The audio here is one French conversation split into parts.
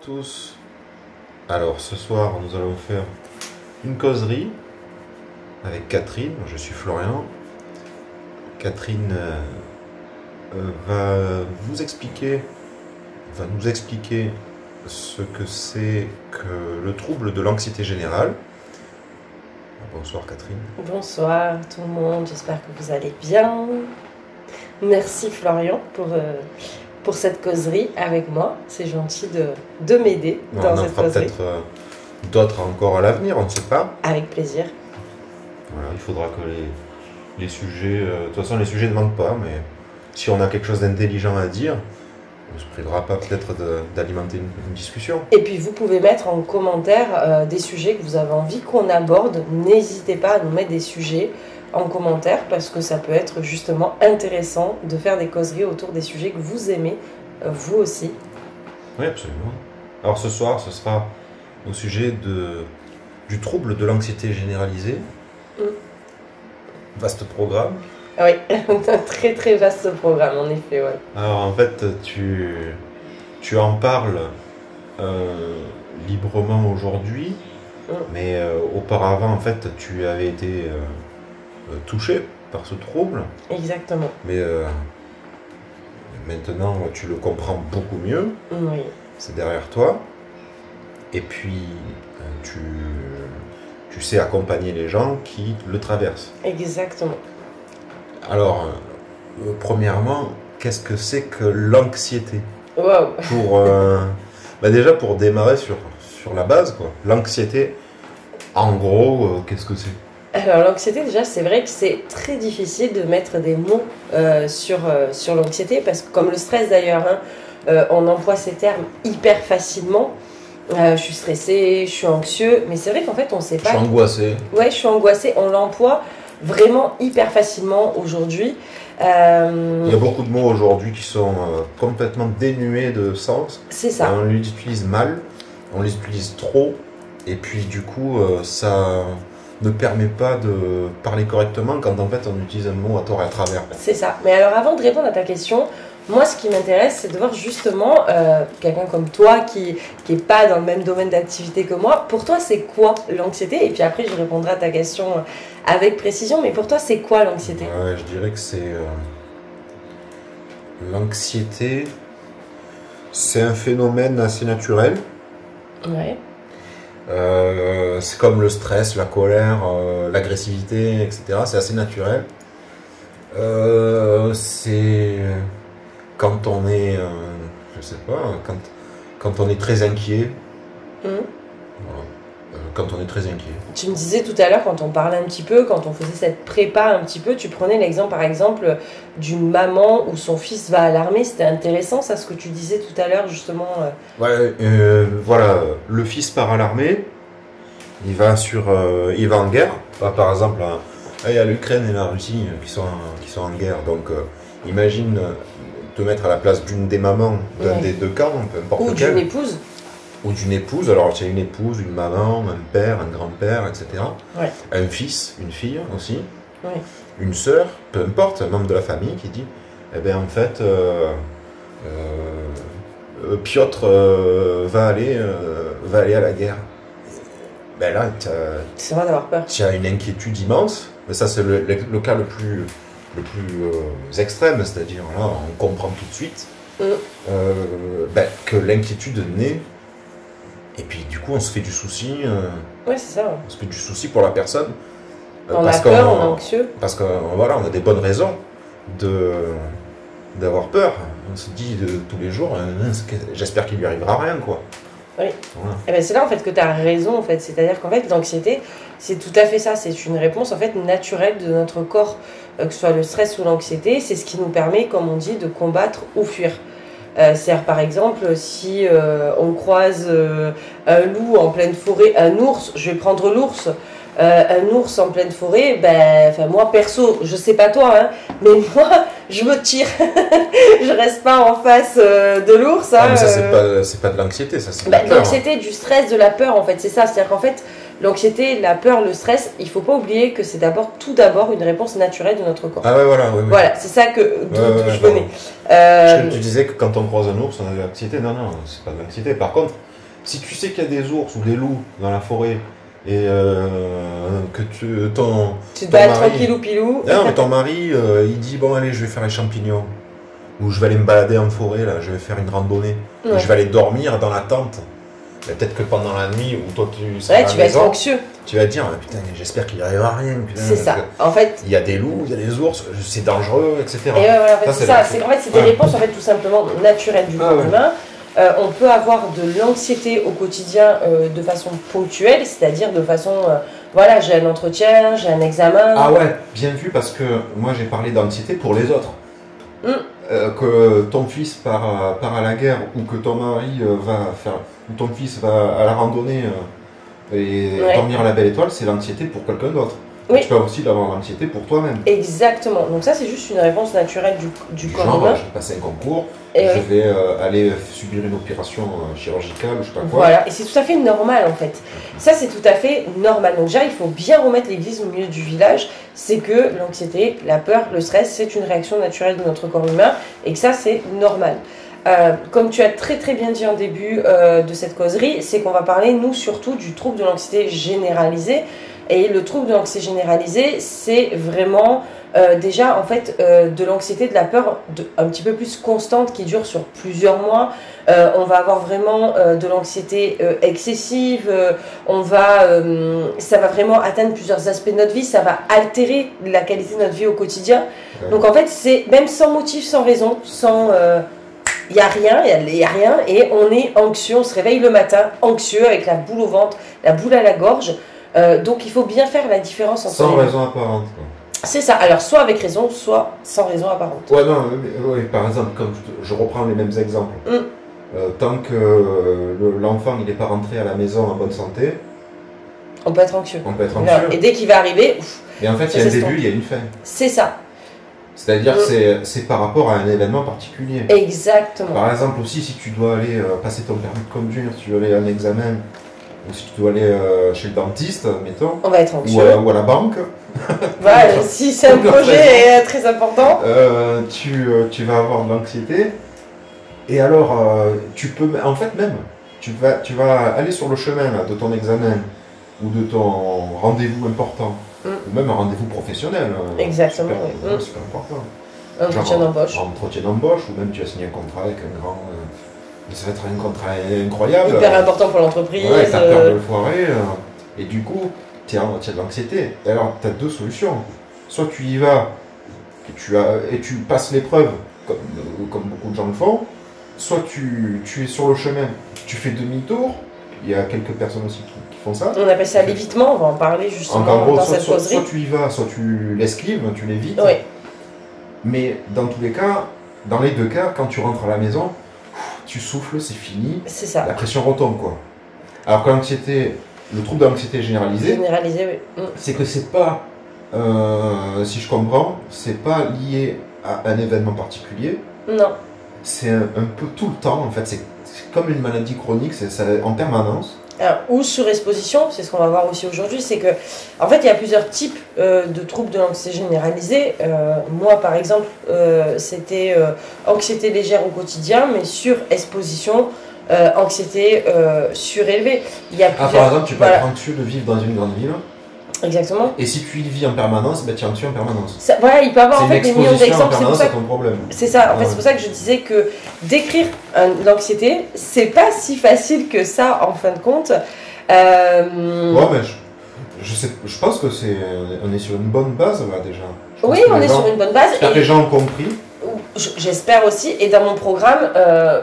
tous. Alors ce soir nous allons faire une causerie avec Catherine. Je suis Florian. Catherine va nous expliquer ce que c'est que le trouble de l'anxiété générale. Bonsoir Catherine. Bonsoir tout le monde, j'espère que vous allez bien. Merci Florian pour cette causerie avec moi. C'est gentil de m'aider dans cette causerie. On en fera peut-être d'autres encore à l'avenir, on ne sait pas. Avec plaisir. Voilà, il faudra que les sujets... de toute façon, les sujets ne manquent pas, mais si on a quelque chose d'intelligent à dire, on ne se privera pas peut-être d'alimenter une discussion. Et puis vous pouvez mettre en commentaire des sujets que vous avez envie qu'on aborde. N'hésitez pas à nous mettre des sujets en commentaire parce que ça peut être justement intéressant de faire des causeries autour des sujets que vous aimez, vous aussi. Oui, absolument. Alors ce soir, ce sera au sujet du trouble de l'anxiété généralisée. Vaste programme. Oui, un très très vaste programme en effet. Ouais. Alors en fait, tu en parles librement aujourd'hui, mais auparavant en fait tu avais été touché par ce trouble. Exactement. Mais maintenant tu le comprends beaucoup mieux. Oui. C'est derrière toi. Et puis tu sais accompagner les gens qui le traversent. Exactement. Alors, premièrement, qu'est-ce que c'est que l'anxiété? Wow. Déjà pour démarrer sur la base, quoi. L'anxiété, en gros, qu'est-ce que c'est? Alors l'anxiété déjà, c'est vrai que c'est très difficile de mettre des mots sur l'anxiété parce que comme le stress d'ailleurs, on emploie ces termes hyper facilement. Je suis stressée, je suis anxieux, mais c'est vrai qu'en fait on ne sait pas. Je suis angoissé. Ouais, je suis angoissée. On l'emploie vraiment hyper facilement aujourd'hui. Il y a beaucoup de mots aujourd'hui qui sont complètement dénués de sens. C'est ça. On les utilise mal, on les utilise trop, et puis du coup ça ne permet pas de parler correctement quand en fait on utilise un mot à tort et à travers. C'est ça. Mais alors avant de répondre à ta question, moi ce qui m'intéresse c'est de voir justement quelqu'un comme toi qui n'est pas dans le même domaine d'activité que moi. Pour toi c'est quoi l'anxiété? Et puis après je répondrai à ta question avec précision, mais pour toi c'est quoi l'anxiété? Ouais, je dirais que c'est... l'anxiété, c'est un phénomène assez naturel. Ouais. C'est comme le stress, la colère, l'agressivité, etc. C'est assez naturel. C'est quand on est, je sais pas, quand on est très inquiet. Voilà. Quand on est très inquiet. Tu me disais tout à l'heure, quand on parlait un petit peu, quand on faisait cette prépa un petit peu, tu prenais l'exemple par exemple d'une maman où son fils va à l'armée. C'était intéressant ça, ce que tu disais tout à l'heure justement. Ouais, voilà, le fils part à l'armée, il va en guerre. Par exemple, il y a l'Ukraine et la Russie qui sont en guerre. Donc imagine te mettre à la place d'une des mamans d'un des deux camps, peu importe lequel. Ou d'une épouse. Ou d'une épouse, alors c'est une épouse, une maman, un père, un grand-père, etc. Ouais. Un fils, une fille aussi, ouais. Une sœur, peu importe, un membre de la famille qui dit, eh bien en fait, Piotr va aller à la guerre. Ben là, c'est vrai d'avoir peur. Tu as une inquiétude immense, mais ça c'est le cas le plus extrême, c'est-à-dire là on comprend tout de suite que l'inquiétude naît. Et puis du coup on se fait du souci. Ouais, c'est ça. Ouais. On se fait du souci pour la personne. On a peur, on est anxieux. Parce que voilà, on a des bonnes raisons d'avoir peur. On se dit tous les jours, j'espère qu'il lui arrivera rien, quoi. Oui. Voilà. Et ben c'est là en fait que tu as raison en fait. C'est-à-dire qu'en fait l'anxiété, c'est tout à fait ça. C'est une réponse en fait naturelle de notre corps, que ce soit le stress ou l'anxiété. C'est ce qui nous permet, comme on dit, de combattre ou fuir. C'est-à-dire par exemple si on croise un loup en pleine forêt, un ours, je vais prendre l'ours, un ours en pleine forêt, moi perso, je sais pas toi, hein, mais moi je me tire, je reste pas en face de l'ours. Mais ça c'est pas de l'anxiété, ça c'est de la peur. L'anxiété, du stress, de la peur en fait, c'est ça, c'est-à-dire qu'en fait l'anxiété, la peur, le stress, il ne faut pas oublier que c'est tout d'abord une réponse naturelle de notre corps. Ah ouais, voilà. Oui. Voilà, c'est ça d'où je venais. Parce que tu disais que quand on croise un ours, on a de l'anxiété. Non, c'est pas de l'anxiété. Par contre, si tu sais qu'il y a des ours ou des loups dans la forêt et que tu te bats tranquillou pilou. Non, mais ton mari, il dit bon allez, je vais faire les champignons. Ou je vais aller me balader en forêt, là, je vais faire une randonnée. Ouais. Je vais aller dormir dans la tente. Peut-être que pendant la nuit, où toi tu seras tu vas être anxieux. Tu vas te dire, putain, j'espère qu'il n'y arrivera rien. C'est ça. En fait, il y a des loups, il y a des ours, c'est dangereux, etc. Et voilà, en fait, c'est ça. C'est des réponses en fait, tout simplement naturelles du corps humain. On peut avoir de l'anxiété au quotidien de façon ponctuelle, c'est-à-dire de façon, voilà, j'ai un entretien, j'ai un examen. Ah ouais, bien vu, parce que moi j'ai parlé d'anxiété pour les autres. Que ton fils part à la guerre ou que ton mari ou ton fils va à la randonnée et dormir à la belle étoile, c'est l'anxiété pour quelqu'un d'autre. Oui. Tu peux aussi avoir l'anxiété pour toi-même. Exactement. Donc ça, c'est juste une réponse naturelle du corps humain. Je vais passer un concours, je vais aller subir une opération chirurgicale ou je sais pas quoi. Voilà, et c'est tout à fait normal en fait. Ça, c'est tout à fait normal. Donc déjà, il faut bien remettre l'église au milieu du village. C'est que l'anxiété, la peur, le stress, c'est une réaction naturelle de notre corps humain et que ça, c'est normal. Comme tu as très très bien dit en début de cette causerie, c'est qu'on va parler, nous, surtout du trouble de l'anxiété généralisée. Et le trouble de l'anxiété généralisée, c'est vraiment déjà en fait de l'anxiété, de la peur un petit peu plus constante qui dure sur plusieurs mois. On va avoir vraiment de l'anxiété excessive. Ça va vraiment atteindre plusieurs aspects de notre vie. Ça va altérer la qualité de notre vie au quotidien. Ouais. Donc en fait, c'est même sans motif, sans raison, il n'y a rien, et on est anxieux, on se réveille le matin anxieux avec la boule au ventre, la boule à la gorge. Donc il faut bien faire la différence entre sans raison apparente. C'est ça, alors soit avec raison, soit sans raison apparente. Ouais, non, par exemple, quand je reprends les mêmes exemples, tant que l'enfant il n'est pas rentré à la maison en bonne santé, on peut être anxieux. Non, et dès qu'il va arriver, et en fait, il y a un début, il y a une fin. C'est ça. C'est-à-dire que c'est par rapport à un événement particulier. Exactement. Par exemple aussi, si tu dois aller passer ton permis de conduire, si tu dois aller à un examen, ou si tu dois aller chez le dentiste, mettons, on va être anxieux. Ou à la banque. Voilà, si c'est un projet très important. Tu vas avoir de l'anxiété. Et alors, tu peux, en fait même, tu vas aller sur le chemin là, de ton examen ou de ton rendez-vous important. Ou même un rendez-vous professionnel. Exactement. Super important. Un entretien d'embauche. Un entretien d'embauche, ou même tu as signé un contrat avec un grand. Ça va être un contrat incroyable. Hyper important pour l'entreprise. Ouais, t'as peur de le foirer. Et du coup, tu as de l'anxiété. Alors, tu as deux solutions. Soit tu y vas et tu passes l'épreuve, comme beaucoup de gens le font. Soit tu es sur le chemin, tu fais demi-tour. Il y a quelques personnes aussi qui font ça. On appelle ça l'évitement, on va en parler justement en gros, dans cette causerie. Soit tu y vas, soit tu l'esquives, tu l'évites. Oui. Mais dans tous les cas, dans les deux cas, quand tu rentres à la maison, tu souffles, c'est fini. C'est ça. La pression retombe, quoi. Alors que l'anxiété, le trouble de l'anxiété généralisée, oui. C'est que c'est pas, si je comprends, c'est pas lié à un événement particulier. Non. C'est un peu tout le temps, en fait. C'est comme une maladie chronique, c'est en permanence. Alors, ou surexposition, c'est ce qu'on va voir aussi aujourd'hui, c'est que, en fait, il y a plusieurs types de troubles de l'anxiété généralisée. Moi, par exemple, c'était anxiété légère au quotidien, mais surexposition, anxiété surélevée. Il y a plusieurs, par exemple, tu peux être anxieux de vivre dans une grande ville. Exactement. Et si tu y vis en permanence, tu es anxieux en permanence. Ça, voilà, il peut y avoir en fait des millions d'exemples. C'est pour ça ton problème. C'est ça. En fait, c'est pour ça que je disais que décrire l'anxiété, c'est pas si facile que ça en fin de compte. Ouais, mais je pense que on est sur une bonne base là déjà. Oui, on est sur une bonne base. J'espère que les gens ont compris. J'espère aussi. Et dans mon programme,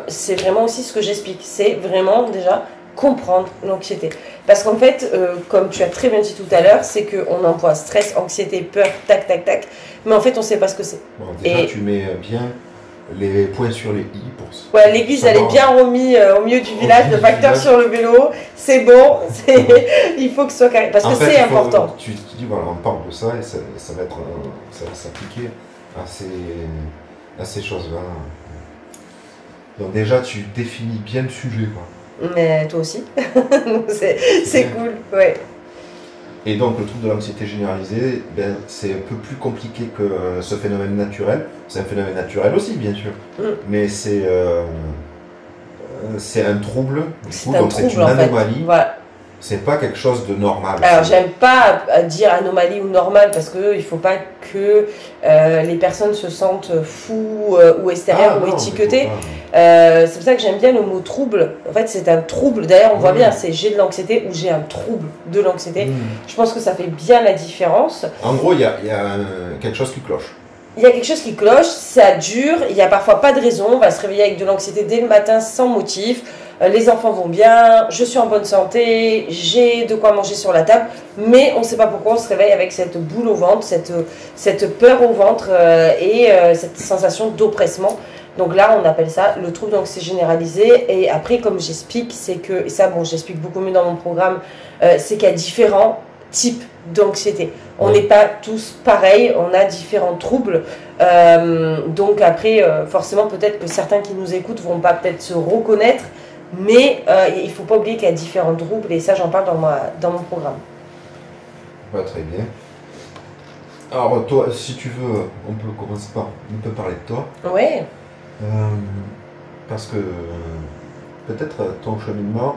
c'est vraiment aussi ce que j'explique. C'est vraiment déjà comprendre l'anxiété. Parce qu'en fait, comme tu as très bien dit tout à l'heure, c'est qu'on emploie stress, anxiété, peur, tac, tac, tac, mais en fait, on ne sait pas ce que c'est. Bon, déjà, tu mets bien les points sur les i pour ça. Ouais, l'église, elle est bien remise au milieu du village, le facteur sur le vélo, c'est bon, il faut que ce soit carré, parce que c'est important. Tu dis, voilà, on parle de ça et ça va s'appliquer à ces choses-là. Donc déjà, tu définis bien le sujet, quoi. Mais toi aussi, c'est cool, ouais. Et donc le trouble de l'anxiété généralisée, ben, c'est un peu plus compliqué que ce phénomène naturel. C'est un phénomène naturel aussi, bien sûr. Mais c'est un trouble. C'est un trouble, c'est une anomalie. Voilà. C'est pas quelque chose de normal. Alors, j'aime pas dire anomalie ou normal parce qu'il ne faut pas que les personnes se sentent fous ou extérieures ou étiquetées. C'est pour ça que j'aime bien le mot trouble. En fait, c'est un trouble. D'ailleurs, on voit bien, c'est j'ai de l'anxiété ou j'ai un trouble de l'anxiété. Je pense que ça fait bien la différence. En gros, il y a quelque chose qui cloche. Il y a quelque chose qui cloche, ça dure, il n'y a parfois pas de raison. On va se réveiller avec de l'anxiété dès le matin sans motif. Les enfants vont bien, je suis en bonne santé, j'ai de quoi manger sur la table, mais on ne sait pas pourquoi on se réveille avec cette boule au ventre, cette peur au ventre et cette sensation d'oppressement. Donc là, on appelle ça le trouble d'anxiété généralisé. Et après, comme j'explique, c'est que, et ça, bon, j'explique beaucoup mieux dans mon programme, c'est qu'il y a différents types d'anxiété. On n'est pas tous pareils, on a différents troubles. Donc après, forcément, peut-être que certains qui nous écoutent vont pas peut-être se reconnaître. Mais il ne faut pas oublier qu'il y a différents troubles et ça j'en parle dans mon programme. Très bien. Alors toi, si tu veux, on peut commencer par un peu parler de toi. Ouais. Parce que peut-être ton cheminement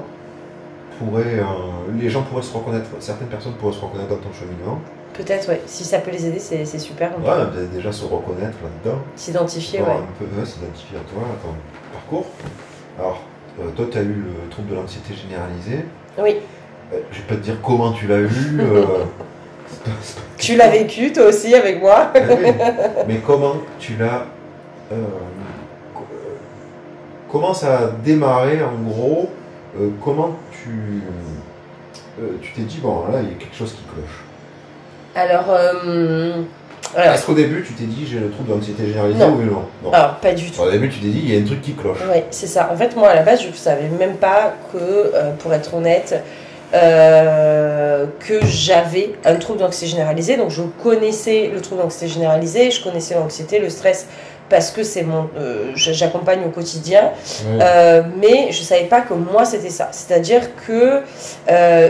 pourrait... les gens pourraient se reconnaître, certaines personnes pourraient se reconnaître dans ton cheminement. Peut-être, ouais. Si ça peut les aider, c'est super. Ouais, déjà se reconnaître là-dedans. S'identifier, ouais. Un peu, s'identifier à toi, à ton parcours. Alors, toi, tu as eu le trouble de l'anxiété généralisée. Oui. Je vais pas te dire comment tu l'as eu. Tu l'as vécu, toi aussi, avec moi. Oui. Mais comment tu l'as... comment ça a démarré, en gros comment tu t'es dit, bon, là, il y a quelque chose qui cloche. Alors... Est-ce qu'au début, tu t'es dit, j'ai le trouble d'anxiété généralisée ou non? Alors, pas du tout. Au début, tu t'es dit, il y a un truc qui cloche. Oui, c'est ça. En fait, moi, à la base, je ne savais même pas que, pour être honnête, que j'avais un trouble d'anxiété généralisée. Donc, je connaissais le trouble d'anxiété généralisée, je connaissais l'anxiété, le stress, parce que c'est j'accompagne au quotidien. Oui. Mais je ne savais pas que moi, c'était ça. C'est-à-dire que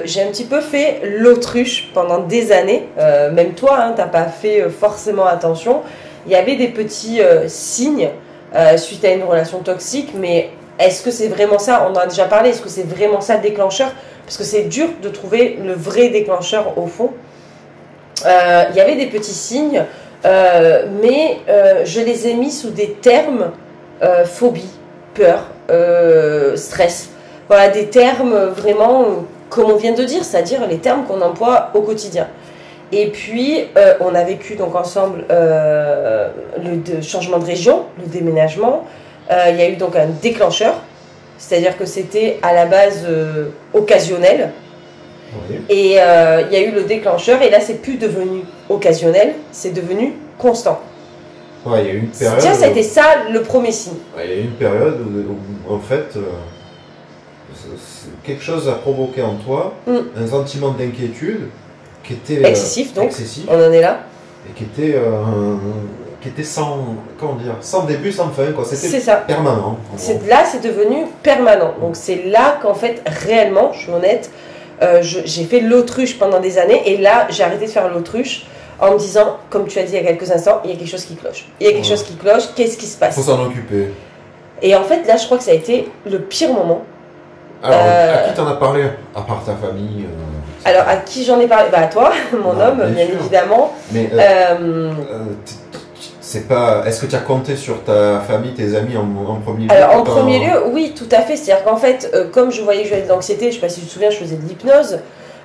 j'ai un petit peu fait l'autruche pendant des années. Même toi, hein, tu n'as pas fait forcément attention. Il y avait des petits signes suite à une relation toxique, mais est-ce que c'est vraiment ça? On en a déjà parlé. Est-ce que c'est vraiment ça le déclencheur? Parce que c'est dur de trouver le vrai déclencheur au fond. Il y avait des petits signes, mais je les ai mis sous des termes phobie, peur, stress. Voilà, des termes vraiment, comme on vient de dire, c'est-à-dire les termes qu'on emploie au quotidien. Et puis, on a vécu donc ensemble le changement de région, le déménagement. Il y a eu donc un déclencheur, c'est-à-dire que c'était à la base occasionnel. Oui. Et il y a eu le déclencheur, et là, c'est plus devenu occasionnel, c'est devenu constant. Ouais, il y a eu une période. Tiens, ça a été ça le premier signe. Ouais, il y a eu une période où en fait, quelque chose a provoqué en toi un sentiment d'inquiétude qui était excessif, donc on en est là. Et qui était sans, comment dire, sans début, sans fin, quoi. C'était ça. Permanent. Là, c'est devenu permanent. Donc c'est là qu'en fait, réellement, je suis honnête, j'ai fait l'autruche pendant des années, et là, j'ai arrêté de faire l'autruche en me disant, comme tu as dit il y a quelques instants, il y a quelque chose qui cloche. Il y a quelque chose qui cloche, qu'est-ce qui se passe? Il faut s'en occuper. Et en fait, là, je crois que ça a été le pire moment. Alors, à qui t'en as parlé, à part ta famille Alors, à qui j'en ai parlé? Bah, à toi, mon homme, bien évidemment. Mais c'est pas... Est-ce que tu as compté sur ta famille, tes amis en premier lieu? Alors, en premier lieu, oui, tout à fait. C'est-à-dire qu'en fait, comme je voyais que j'avais de l'anxiété, je ne sais pas si tu te souviens, je faisais de l'hypnose.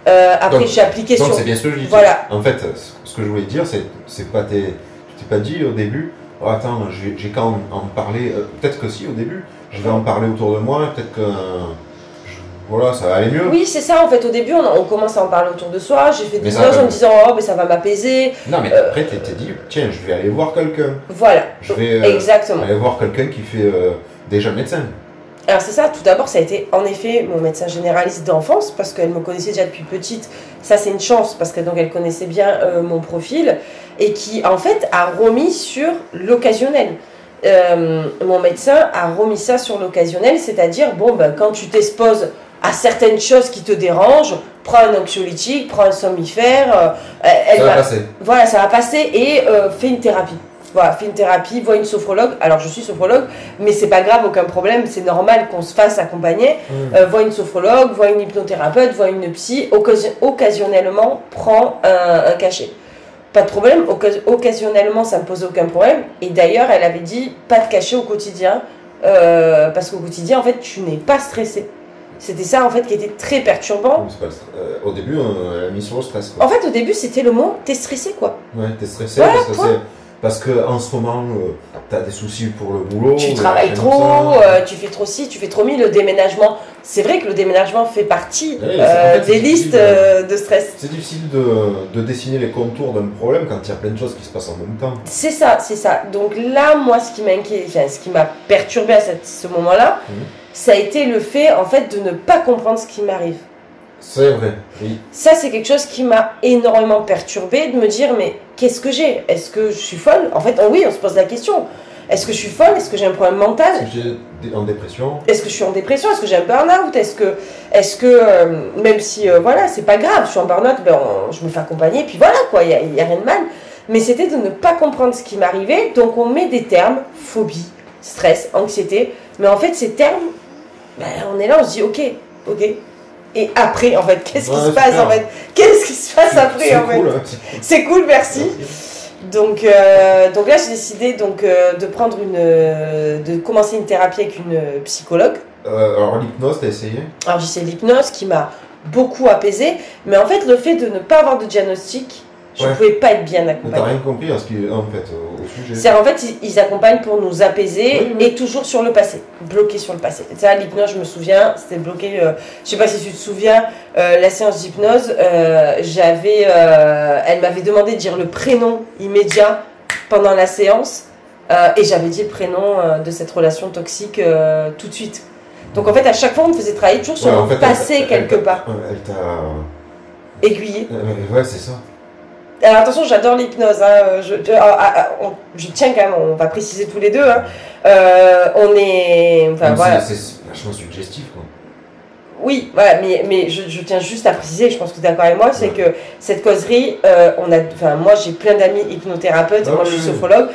Après, j'ai appliqué sur... Donc, c'est bien ce que je dis. Voilà. En fait, ce que je voulais dire, c'est pas tu t'es pas dit au début, oh, attends, j'ai qu'à en parler. Peut-être que si, au début, je vais en parler autour de moi, peut-être que... Voilà, ça va aller mieux. Oui, c'est ça, en fait, au début, on commence à en parler autour de soi. J'ai fait des hypnoses en me disant, oh, mais ça va m'apaiser. Non, mais après, tu t'es dit, tiens, je vais aller voir quelqu'un. Voilà, je vais exactement. Aller voir quelqu'un qui fait déjà médecin. Alors, c'est ça, tout d'abord, ça a été en effet mon médecin généraliste d'enfance, parce qu'elle me connaissait déjà depuis petite. Ça, c'est une chance, parce que donc elle connaissait bien mon profil, et qui, en fait, a remis sur l'occasionnel. Mon médecin a remis ça sur l'occasionnel, c'est-à-dire, bon, ben, quand tu t'exposes à certaines choses qui te dérangent, prends un anxiolytique, prends un somnifère, voilà, ça va passer et fais une thérapie. Voilà, fais une thérapie, vois une sophrologue. Alors je suis sophrologue, mais c'est pas grave, aucun problème, c'est normal qu'on se fasse accompagner. Vois une sophrologue, vois une hypnothérapeute, vois une psy, occasionnellement prends un cachet. Pas de problème, occasionnellement ça me posait aucun problème. Et d'ailleurs elle avait dit pas de cachet au quotidien, parce qu'au quotidien en fait tu n'es pas stressé. C'était ça en fait qui était très perturbant. Au début elle a mis sur le stress. Quoi. En fait au début c'était le mot t'es stressé quoi. Ouais, t'es stressé parce que en ce moment t'as des soucis pour le boulot. Tu travailles trop, tu fais trop ci, tu fais trop mi, le déménagement. C'est vrai que le déménagement fait partie des listes de stress. C'est difficile de dessiner les contours d'un problème quand il y a plein de choses qui se passent en même temps. C'est ça, c'est ça. Donc là, moi, ce qui m'a perturbé à ce moment-là, ça a été le fait, en fait, de ne pas comprendre ce qui m'arrive. C'est vrai, oui. Ça, c'est quelque chose qui m'a énormément perturbée, de me dire, mais qu'est-ce que j'ai? Est-ce que je suis folle? En fait, oui, on se pose la question. Est-ce que je suis folle? Est-ce que j'ai un problème mental? Est-ce que j'ai en dépression? Est-ce que je suis en dépression? Est-ce que j'ai un burn-out? Est-ce que même si, voilà, c'est pas grave, je suis en burn-out, je me fais accompagner, puis voilà, quoi, il n'y a rien de mal. Mais c'était de ne pas comprendre ce qui m'arrivait, donc on met des termes, phobie, stress, anxiété, mais en fait, ces termes, on est là, on se dit, ok. Et après, en fait, qu'est-ce qui se passe, en fait? Qu'est-ce qui se passe après, en fait? C'est cool, merci. Donc là, j'ai décidé de prendre de commencer une thérapie avec une psychologue. Alors l'hypnose, t'as essayé? Alors j'ai essayé l'hypnose qui m'a beaucoup apaisée, mais en fait le fait de ne pas avoir de diagnostic, je ne pouvais pas être bien accompagnée. T'as rien compris au sujet. C'est en fait ils accompagnent pour nous apaiser et toujours sur le passé, bloqué sur le passé. Ça, l'hypnose, je me souviens, c'était bloqué. Je sais pas si tu te souviens, la séance d'hypnose, elle m'avait demandé de dire le prénom immédiat pendant la séance et j'avais dit le prénom de cette relation toxique tout de suite. Donc en fait à chaque fois on me faisait travailler toujours sur le passé quelque part. Elle t'a aiguillé. Ouais, c'est ça. Alors attention, j'adore l'hypnose, hein. Je tiens quand même, on va préciser tous les deux. Hein. Voilà. C'est vachement suggestif, quoi. Oui, voilà, mais je tiens juste à préciser, je pense que tu es d'accord avec moi, c'est que cette causerie, moi j'ai plein d'amis hypnothérapeutes, moi je suis sophrologue.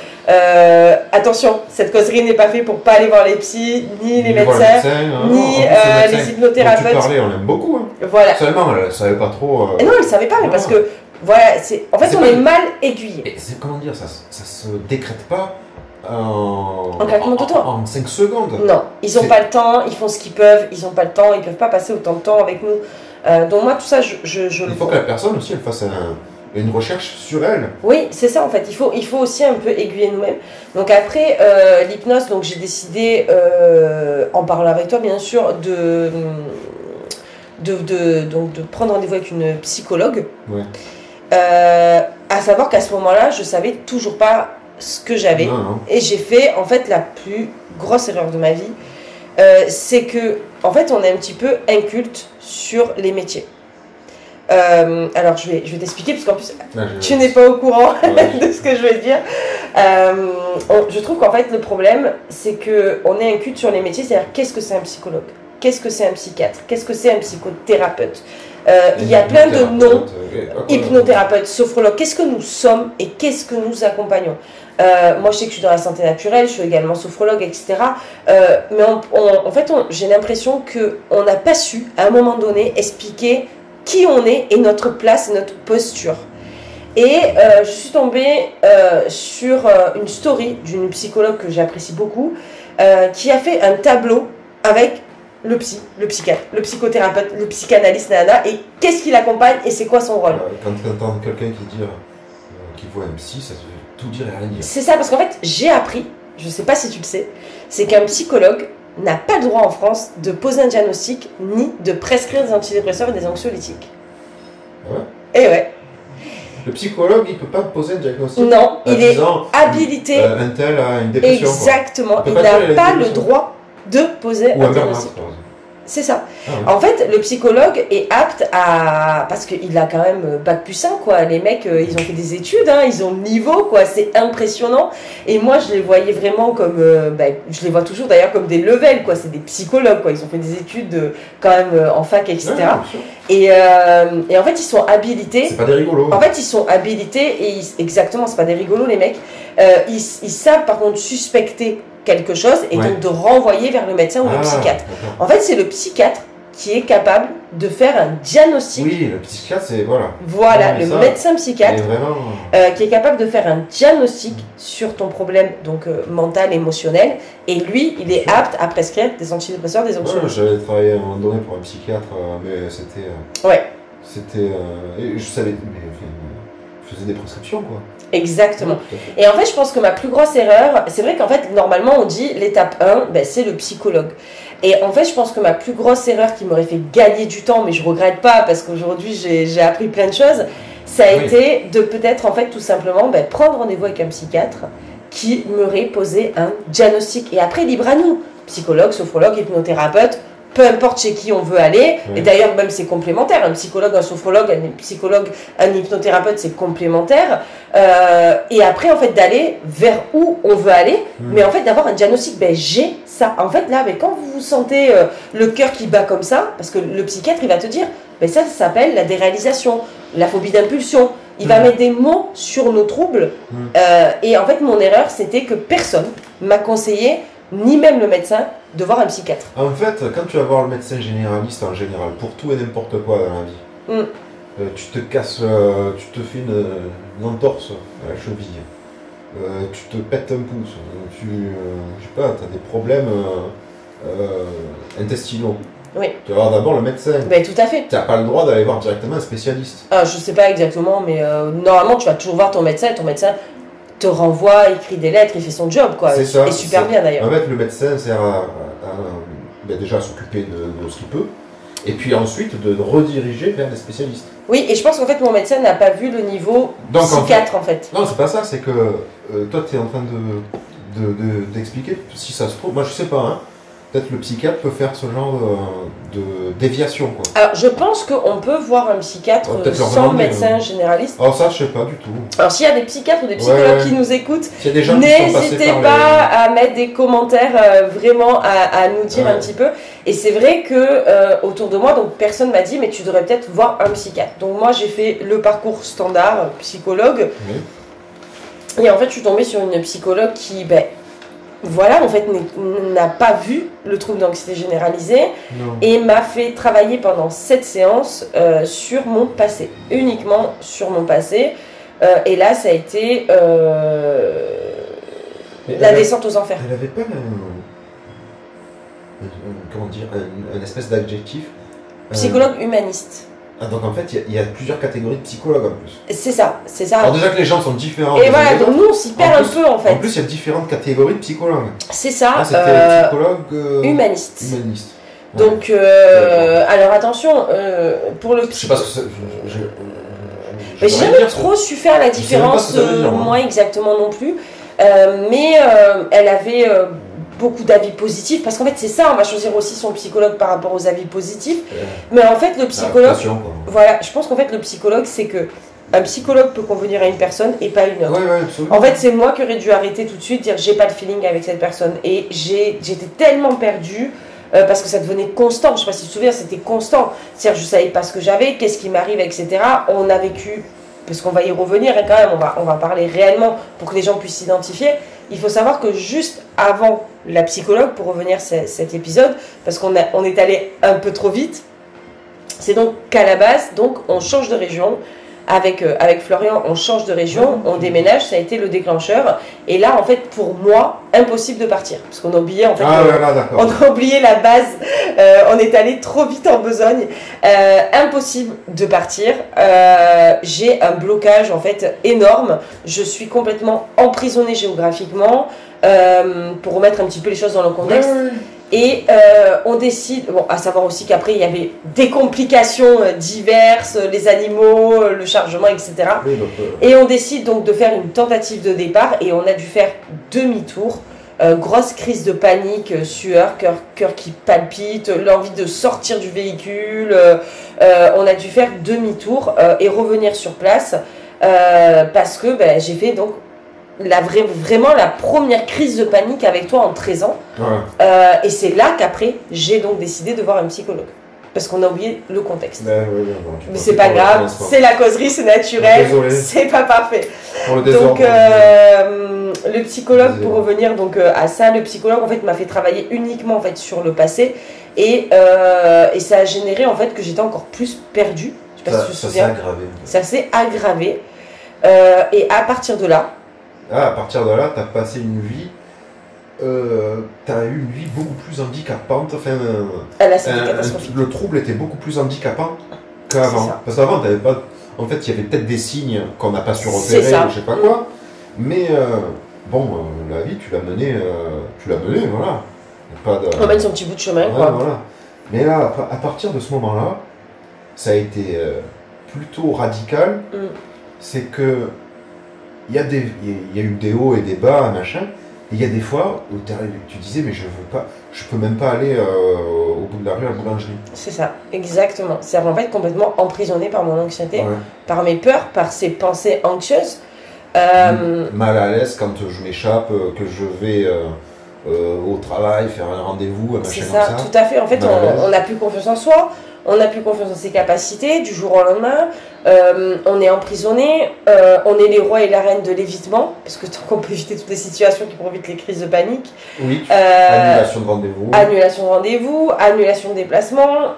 Attention, cette causerie n'est pas faite pour pas aller voir les psys, ni les médecins, ni les hypnothérapeutes. Tu parlais, on aime beaucoup. Hein. Voilà. Seulement, elle ne savait pas trop. Et non, elle ne savait pas, mais parce que voilà, en fait, on est mal aiguillé. Comment dire, ça se décrète pas en 5 secondes. Non, ils n'ont pas le temps, ils font ce qu'ils peuvent, ils n'ont pas le temps, ils ne peuvent pas passer autant de temps avec nous. Donc moi, tout ça, il faut que la personne aussi, elle fasse une recherche sur elle. Oui, c'est ça en fait, il faut aussi un peu aiguiller nous-mêmes. Donc après, l'hypnose, donc j'ai décidé, en parlant avec toi bien sûr, de prendre rendez-vous avec une psychologue. Ouais. À savoir qu'à ce moment-là, je savais toujours pas ce que j'avais. Et j'ai fait, en fait, la plus grosse erreur de ma vie. C'est que, en fait, on est un petit peu inculte sur les métiers. Alors, je vais t'expliquer, parce qu'en plus, tu n'es pas au courant de ce que je vais dire. Je trouve qu'en fait, le problème, c'est qu'on est inculte sur les métiers. C'est-à-dire, qu'est-ce que c'est un psychologue? Qu'est-ce que c'est un psychiatre? Qu'est-ce que c'est un psychothérapeute? Il y a plein de noms, hypnothérapeute, sophrologue. Qu'est-ce que nous sommes et qu'est-ce que nous accompagnons? Moi, je sais que je suis dans la santé naturelle, je suis également sophrologue, etc. Mais en fait, j'ai l'impression qu'on n'a pas su, à un moment donné, expliquer qui on est et notre place et notre posture. Et je suis tombée sur une story d'une psychologue que j'apprécie beaucoup, qui a fait un tableau avec le psychiatre, le psychothérapeute, le psychanalyste, nana, et qu'est-ce qui l'accompagne et c'est quoi son rôle. Quand tu entends quelqu'un qui voit un psy, ça veut tout dire et rien dire. C'est ça, parce qu'en fait, j'ai appris, je ne sais pas si tu le sais, c'est qu'un psychologue n'a pas le droit en France de poser un diagnostic ni de prescrire des antidépresseurs et des anxiolytiques. Ouais. Et ouais. Le psychologue, il ne peut pas poser un diagnostic. Non, il est habilité. Un tel a une dépression. Exactement, il n'a pas le droit de poser un diagnostic. C'est ça. Ah ouais. En fait, le psychologue est apte à... Parce qu'il a quand même bac+1, quoi. Les mecs, ils ont fait des études, hein, ils ont le niveau, quoi. C'est impressionnant. Et moi, je les voyais vraiment comme... je les vois toujours, d'ailleurs, comme des levels, quoi. C'est des psychologues, quoi. Ils ont fait des études, quand même, en fac, etc. Ouais, et en fait, ils sont habilités... C'est pas des rigolos. En fait, ils sont habilités, et exactement, c'est pas des rigolos, les mecs. Ils savent, par contre, suspecter quelque chose et Ouais. donc de renvoyer vers le médecin ou le psychiatre. D'accord. En fait, c'est le psychiatre qui est capable de faire un diagnostic. Oui, le psychiatre, c'est... Voilà. Voilà, Ouais, le ça, médecin psychiatre mais vraiment... qui est capable de faire un diagnostic sur ton problème donc mental, émotionnel. Et lui, il est apte à prescrire des antidépresseurs, des anxiolytiques. Ouais, j'avais travaillé à un moment donné pour un psychiatre, mais c'était... Ouais. C'était... et je savais... Mais, enfin, je faisais des prescriptions, quoi. Exactement. Ouais, tout à fait. Et en fait, je pense que ma plus grosse erreur, c'est vrai qu'en fait, normalement, on dit l'étape 1, c'est le psychologue. Et en fait, je pense que ma plus grosse erreur qui m'aurait fait gagner du temps, mais je regrette pas parce qu'aujourd'hui, j'ai appris plein de choses, ça a été de peut-être, en fait, tout simplement, prendre rendez-vous avec un psychiatre qui m'aurait posé un diagnostic. Et après, libre à nous, psychologue, sophrologue, hypnothérapeute, peu importe chez qui on veut aller, et d'ailleurs même c'est complémentaire, un psychologue, un sophrologue, un psychologue, un hypnothérapeute c'est complémentaire, et après en fait d'aller vers où on veut aller, mais en fait d'avoir un diagnostic, j'ai ça, en fait là, quand vous vous sentez le cœur qui bat comme ça, parce que le psychiatre il va te dire, ça s'appelle la déréalisation, la phobie d'impulsion, il va mettre des mots sur nos troubles, et en fait mon erreur c'était que personne m'a conseillé, ni même le médecin, de voir un psychiatre. En fait, quand tu vas voir le médecin généraliste en général, pour tout et n'importe quoi dans la vie, tu te casses, tu te fais une entorse à la cheville, tu te pètes un pouce, je sais pas, tu as des problèmes intestinaux. Oui. Tu vas voir d'abord le médecin. Tout à fait. Tu n'as pas le droit d'aller voir directement un spécialiste. Je sais pas exactement, mais normalement tu vas toujours voir ton médecin, et ton médecin te renvoie, écrit des lettres, il fait son job, quoi. C'est ça. Et super bien d'ailleurs. En fait, le médecin sert déjà à s'occuper de ce qu'il peut, et puis ensuite de rediriger vers des spécialistes. Oui, et je pense qu'en fait mon médecin n'a pas vu le niveau psychiatre en fait. Non, c'est pas ça, c'est que toi tu es en train d'expliquer, si ça se trouve, moi je sais pas, hein, peut-être le psychiatre peut faire ce genre de déviation, quoi. Alors je pense qu'on peut voir un psychiatre sans médecin généraliste. Alors ça je sais pas du tout. Alors s'il y a des psychiatres ou des psychologues qui nous écoutent, n'hésitez pas à mettre des commentaires vraiment à nous dire un petit peu. Et c'est vrai que autour de moi, donc personne m'a dit mais tu devrais peut-être voir un psychiatre. Donc moi j'ai fait le parcours standard psychologue. Et en fait je suis tombée sur une psychologue qui voilà, en fait, n'a pas vu le trouble d'anxiété généralisée et m'a fait travailler pendant 7 séances sur mon passé, uniquement sur mon passé. Et là, ça a été la descente aux enfers. Elle avait pas un espèce d'adjectif psychologue humaniste. Ah, donc en fait, il y a plusieurs catégories de psychologues en plus. C'est ça, c'est ça. Alors déjà que les gens sont différents. Et voilà, donc nous on s'y perd un peu en fait. En plus, il y a différentes catégories de psychologues. C'est ça. Ah, c'était psychologue humaniste. Humaniste. Donc, alors attention, pour le psy... Je sais pas ce que j'ai jamais trop su faire la différence, moi exactement non plus. Mais elle avait beaucoup d'avis positifs, parce qu'en fait c'est ça, on va choisir aussi son psychologue par rapport aux avis positifs. Mais en fait le psychologue, voilà, je pense qu'en fait le psychologue c'est que un psychologue peut convenir à une personne et pas une autre. En fait c'est moi qui aurais dû arrêter tout de suite, dire j'ai pas le feeling avec cette personne, et j'étais tellement perdue. Parce que ça devenait constant, je sais pas si tu te souviens, c'était constant. C'est-à-dire je savais pas ce que j'avais, qu'est-ce qui m'arrive, etc. On a vécu, parce qu'on va y revenir quand même, on va parler réellement pour que les gens puissent s'identifier. Il faut savoir que juste avant la psychologue, pour revenir à cet épisode, parce qu'on est allé un peu trop vite, c'est donc qu'à la base, donc on change de région. Avec Florian, on change de région, on déménage, ça a été le déclencheur. Et là, en fait, pour moi, impossible de partir. Parce qu'on a oublié, en fait, on a oublié la base. On est allé trop vite en besogne. Impossible de partir. J'ai un blocage, en fait, énorme. Je suis complètement emprisonnée géographiquement. Pour remettre un petit peu les choses dans le contexte. Et on décide, bon, à savoir aussi qu'après il y avait des complications diverses, les animaux, le chargement, etc. Et on décide donc de faire une tentative de départ, et on a dû faire demi-tour grosse crise de panique, sueur, cœur qui palpite, l'envie de sortir du véhicule. On a dû faire demi-tour et revenir sur place parce que j'ai fait donc vraiment la première crise de panique avec toi en 13 ans. Ouais. Et c'est là qu'après, j'ai donc décidé de voir un psychologue. Parce qu'on a oublié le contexte. Mais c'est pas grave, c'est la causerie, c'est naturel, c'est pas parfait. Pour le désordre. Donc, le psychologue, pour revenir donc à ça, le psychologue en fait m'a fait travailler uniquement en fait sur le passé et ça a généré en fait que j'étais encore plus perdue. Je sais pas si tu te souviens. Ça s'est aggravé. Ça s'est aggravé. Et à partir de là. À partir de là, t'as passé une vie. T'as eu une vie beaucoup plus handicapante. Enfin, là, c'était catastrophique. Le trouble était beaucoup plus handicapant qu'avant. Parce qu'avant, t'avais pas. En fait, il y avait peut-être des signes qu'on n'a pas su repérer, ou je sais pas quoi. Mais la vie, tu l'as menée, voilà. On mène son petit bout de chemin, ouais, quoi. Voilà. Mais là, à partir de ce moment-là, ça a été plutôt radical. C'est que il y a eu des hauts et des bas, machin. Et il y a des fois où tu disais, mais je peux même pas aller au bout de la rue à la boulangerie. C'est ça, exactement. C'est en fait complètement emprisonné par mon anxiété, par mes peurs, par ces pensées anxieuses. Mal à l'aise quand je m'échappe, que je vais au travail, faire un rendez-vous, un machin comme ça. C'est ça, tout à fait. En fait, on n'a plus confiance en soi, on n'a plus confiance en ses capacités du jour au lendemain. On est emprisonné, on est les rois et la reine de l'évitement, parce que tant qu'on peut éviter toutes les situations qui provoquent les crises de panique. Oui, annulation de rendez-vous. Annulation de rendez-vous, annulation de déplacement.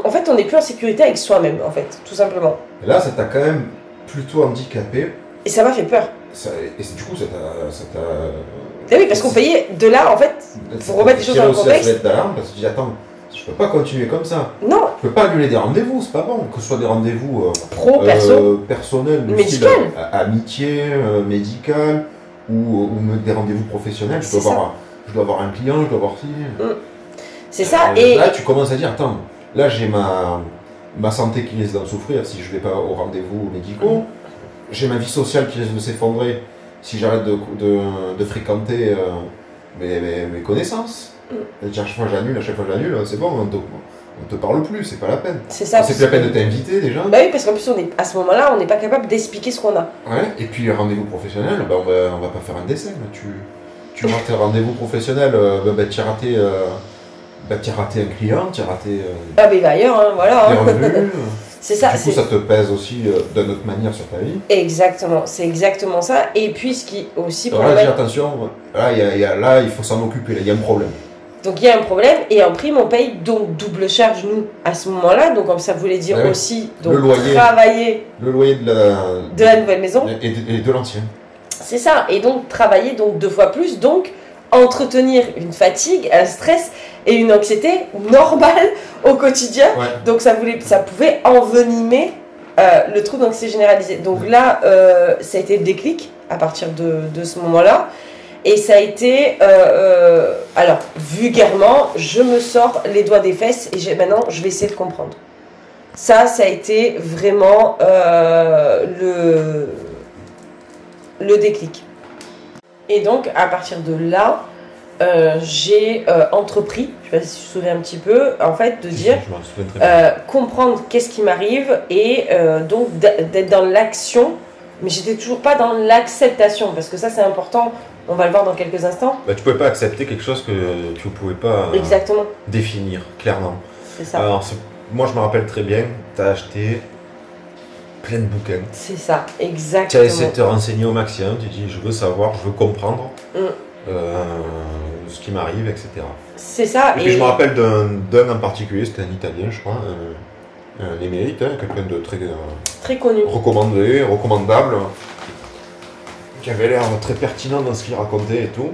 En fait, on n'est plus en sécurité avec soi-même, en fait, tout simplement. Et là, ça t'a quand même plutôt handicapé. Et ça m'a fait peur. Du coup, ça t'a... Oui, parce qu'on payait de là, en fait, pour remettre les choses dans le contexte. D'alarme, parce que tu dis, attends, je peux pas continuer comme ça. Non. Je peux pas annuler des rendez-vous, c'est pas bon. Que ce soit des rendez-vous personnels, médical, amitié, médical, ou des rendez-vous professionnels. Je dois avoir un client, je dois avoir ci. C'est ça. Et là, tu commences à dire, attends, là j'ai ma santé qui risque d'en souffrir si je vais pas aux rendez-vous médicaux. J'ai ma vie sociale qui risque de s'effondrer si j'arrête de fréquenter mes connaissances. À chaque fois j'annule, c'est bon, on te parle plus, c'est pas la peine. C'est ça. C'est plus la peine de t'inviter déjà. Bah oui, parce qu'en plus à ce moment-là, on n'est pas capable d'expliquer ce qu'on a. Ouais, et puis rendez-vous professionnel, on va pas faire un décès. Tu rates tes rendez-vous professionnels, tu as raté un client, tu as raté. Ah, mais il va ailleurs, hein, voilà. Tes revenus. C'est ça. Du coup, ça te pèse aussi d'une autre manière sur ta vie. Exactement, c'est exactement ça. Et puis, ce qui aussi. Alors là, attention, là, il faut s'en occuper, il y a un problème. Donc il y a un problème, et en prime on paye donc double charge nous à ce moment-là, donc ça voulait dire aussi donc, travailler le loyer de la nouvelle maison et de l'ancienne. C'est ça, et donc travailler donc 2 fois plus, donc entretenir une fatigue, un stress et une anxiété normale au quotidien. Ouais. Donc ça pouvait envenimer le trouble d'anxiété généralisée. Donc là, ça a été le déclic à partir de ce moment-là. Et ça a été, alors vulgairement, je me sors les doigts des fesses et maintenant je vais essayer de comprendre. Ça a été vraiment le déclic. Et donc à partir de là, j'ai entrepris, je ne sais pas si tu te souviens un petit peu, en fait de dire, comprendre qu'est-ce qui m'arrive et donc d'être dans l'action. Mais j'étais toujours pas dans l'acceptation, parce que ça c'est important, on va le voir dans quelques instants. Tu ne pouvais pas accepter quelque chose que tu ne pouvais pas définir clairement. C'est ça. Alors, moi je me rappelle très bien, tu as acheté plein de bouquins. C'est ça, exactement. Tu as essayé de te renseigner au maximum, tu dis je veux savoir, je veux comprendre ce qui m'arrive, etc. C'est ça. Et puis je me rappelle d'un en particulier, c'était un Italien je crois, un émérite, quelqu'un de très connu, recommandable, qui avait l'air très pertinent dans ce qu'il racontait et tout.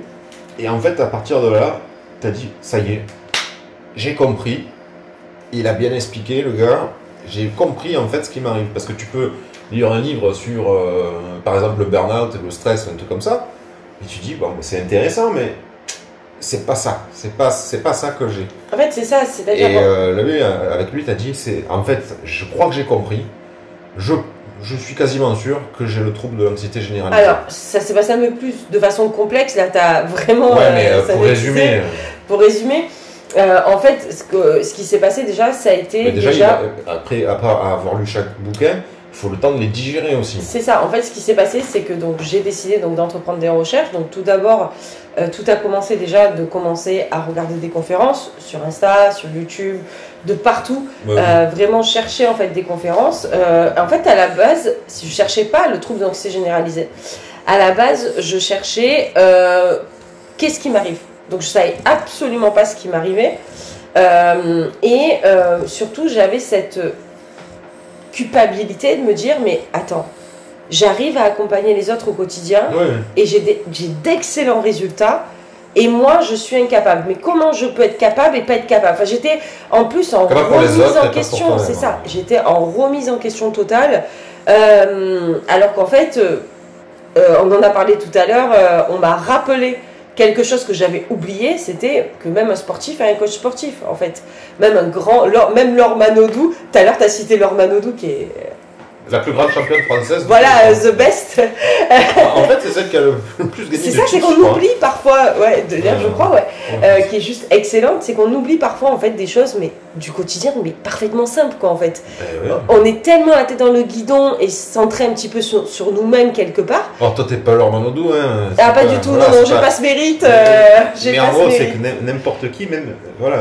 Et en fait, à partir de là, tu as dit, ça y est, j'ai compris, il a bien expliqué, le gars, j'ai compris en fait ce qui m'arrive. Parce que tu peux lire un livre sur, par exemple, le burn-out, le stress, un truc comme ça, et tu dis, bon, c'est intéressant, mais c'est pas ça, c'est pas ça que j'ai. En fait, c'est ça, c'est-à-dire. Et avec lui, tu as dit, en fait, je crois que j'ai compris. je suis quasiment sûr que j'ai le trouble de l'anxiété généralisée. Alors, ça s'est passé un peu plus de façon complexe. Là, tu as vraiment. Ouais, mais pour résumer. En fait, ce qui s'est passé déjà, ça a été. Déjà... après avoir lu chaque bouquin, il faut le temps de les digérer aussi. C'est ça. En fait, ce qui s'est passé, c'est que j'ai décidé d'entreprendre des recherches. Donc, tout d'abord, tout a commencé déjà de commencer à regarder des conférences sur Insta, sur YouTube, de partout. Vraiment chercher en fait des conférences. En fait, à la base, si je cherchais pas le trouble d'anxiété généralisée, à la base, je cherchais qu'est-ce qui m'arrive. Donc, je savais absolument pas ce qui m'arrivait. Surtout, j'avais cette culpabilité de me dire, mais attends, j'arrive à accompagner les autres au quotidien et j'ai d'excellents résultats et moi je suis incapable. Mais comment je peux être capable et pas être capable? Enfin, j'étais en plus en remise en question, c'est ça. J'étais en remise en question totale, alors qu'en fait, on en a parlé tout à l'heure, on m'a rappelé quelque chose que j'avais oublié, c'était que même un sportif a un coach sportif, en fait. Même même Laure Manodou, tout à l'heure tu as cité Laure Manodou qui est... La plus grande championne française. Voilà, the best. En fait, c'est celle qui a le plus gagné. C'est ça, c'est qu'on oublie parfois, je crois, qui est juste excellente, c'est qu'on oublie parfois en fait des choses, mais du quotidien, mais parfaitement simples, quoi, en fait. On est tellement à tête dans le guidon et centré un petit peu sur nous-mêmes quelque part. Alors toi, t'es pas Laure Manodou, hein. Ah, pas du tout, voilà, non, j'ai pas ce mérite. Mais en gros, c'est que n'importe qui, même, voilà,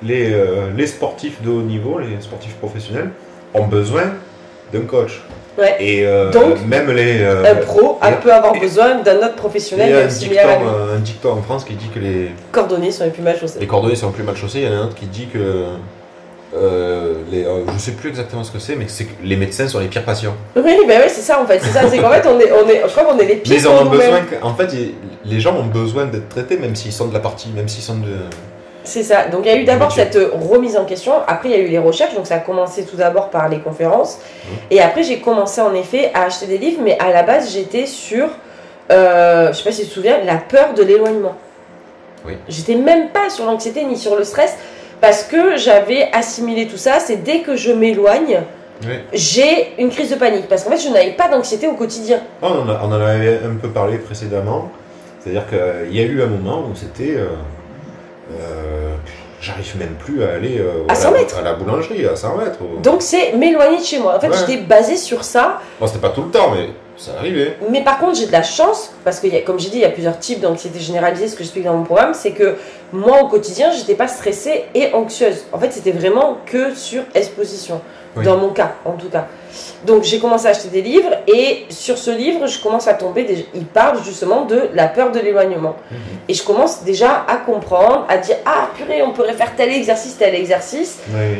les sportifs de haut niveau, les sportifs professionnels, ont besoin d'un coach. Ouais. Et donc, même un pro peut avoir besoin d'un autre professionnel. Il y a un dicton en France qui dit que les cordonniers sont les plus mal chaussés. Les cordonniers sont les plus mal chaussés. Il y en a un autre qui dit que je sais plus exactement ce que c'est, mais c'est que les médecins sont les pires patients. Oui, ben oui, c'est ça en fait. C'est ça, c'est qu'en fait je crois qu'on est les pires. Mais ils en ont besoin. En fait, les gens ont besoin d'être traités, même s'ils sont de la partie, même s'ils sont de. C'est ça. Donc il y a eu d'abord cette remise en question. Après, il y a eu les recherches. Donc ça a commencé tout d'abord par les conférences. Et après, j'ai commencé en effet à acheter des livres. Mais à la base, j'étais sur, je sais pas si tu te souviens, la peur de l'éloignement. Oui. J'étais même pas sur l'anxiété ni sur le stress parce que j'avais assimilé tout ça. C'est dès que je m'éloigne, j'ai une crise de panique. Parce qu'en fait, je n'avais pas d'anxiété au quotidien. On en avait un peu parlé précédemment. C'est-à-dire qu'il y a eu un moment où c'était... j'arrive même plus à aller à 100 mètres. À la boulangerie, à 100 mètres. Donc c'est m'éloigner de chez moi. En fait, j'étais basée sur ça. Bon, c'était pas tout le temps, mais ça arrivait. Mais par contre, j'ai de la chance, parce que comme j'ai dit, il y a plusieurs types d'anxiété généralisée, ce que j'explique dans mon programme, c'est que moi, au quotidien, j'étais pas stressée et anxieuse. En fait, c'était vraiment que sur exposition, dans mon cas, en tout cas. Donc j'ai commencé à acheter des livres et sur ce livre, je commence à tomber, il parle justement de la peur de l'éloignement. Et je commence déjà à comprendre, à dire, ah purée, on pourrait faire tel exercice.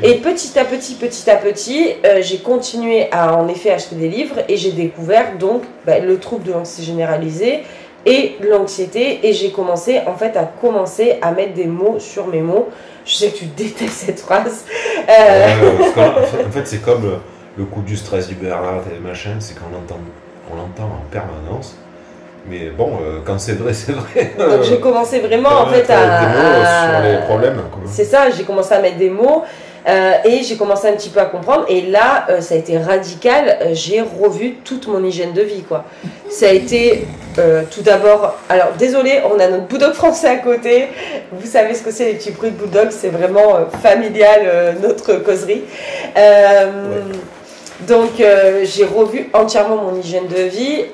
Et petit à petit, j'ai continué à en effet acheter des livres et j'ai découvert donc le trouble de l'anxiété généralisée et l'anxiété et j'ai commencé en fait à mettre des mots sur mes mots. Je sais que tu détestes cette phrase. En fait, c'est comme... Le coup du stress, du burn-out et machin, c'est qu'on l'entend en permanence. Mais bon, quand c'est vrai, c'est vrai. Donc j'ai commencé vraiment en fait sur les problèmes. C'est ça, j'ai commencé à mettre des mots et j'ai commencé un petit peu à comprendre. Et là, ça a été radical. J'ai revu toute mon hygiène de vie, quoi. Ça a été tout d'abord. Alors désolé, on a notre bulldog français à côté. Vous savez ce que c'est les petits bruits de bulldog, c'est vraiment familial notre causerie. Donc j'ai revu entièrement mon hygiène de vie,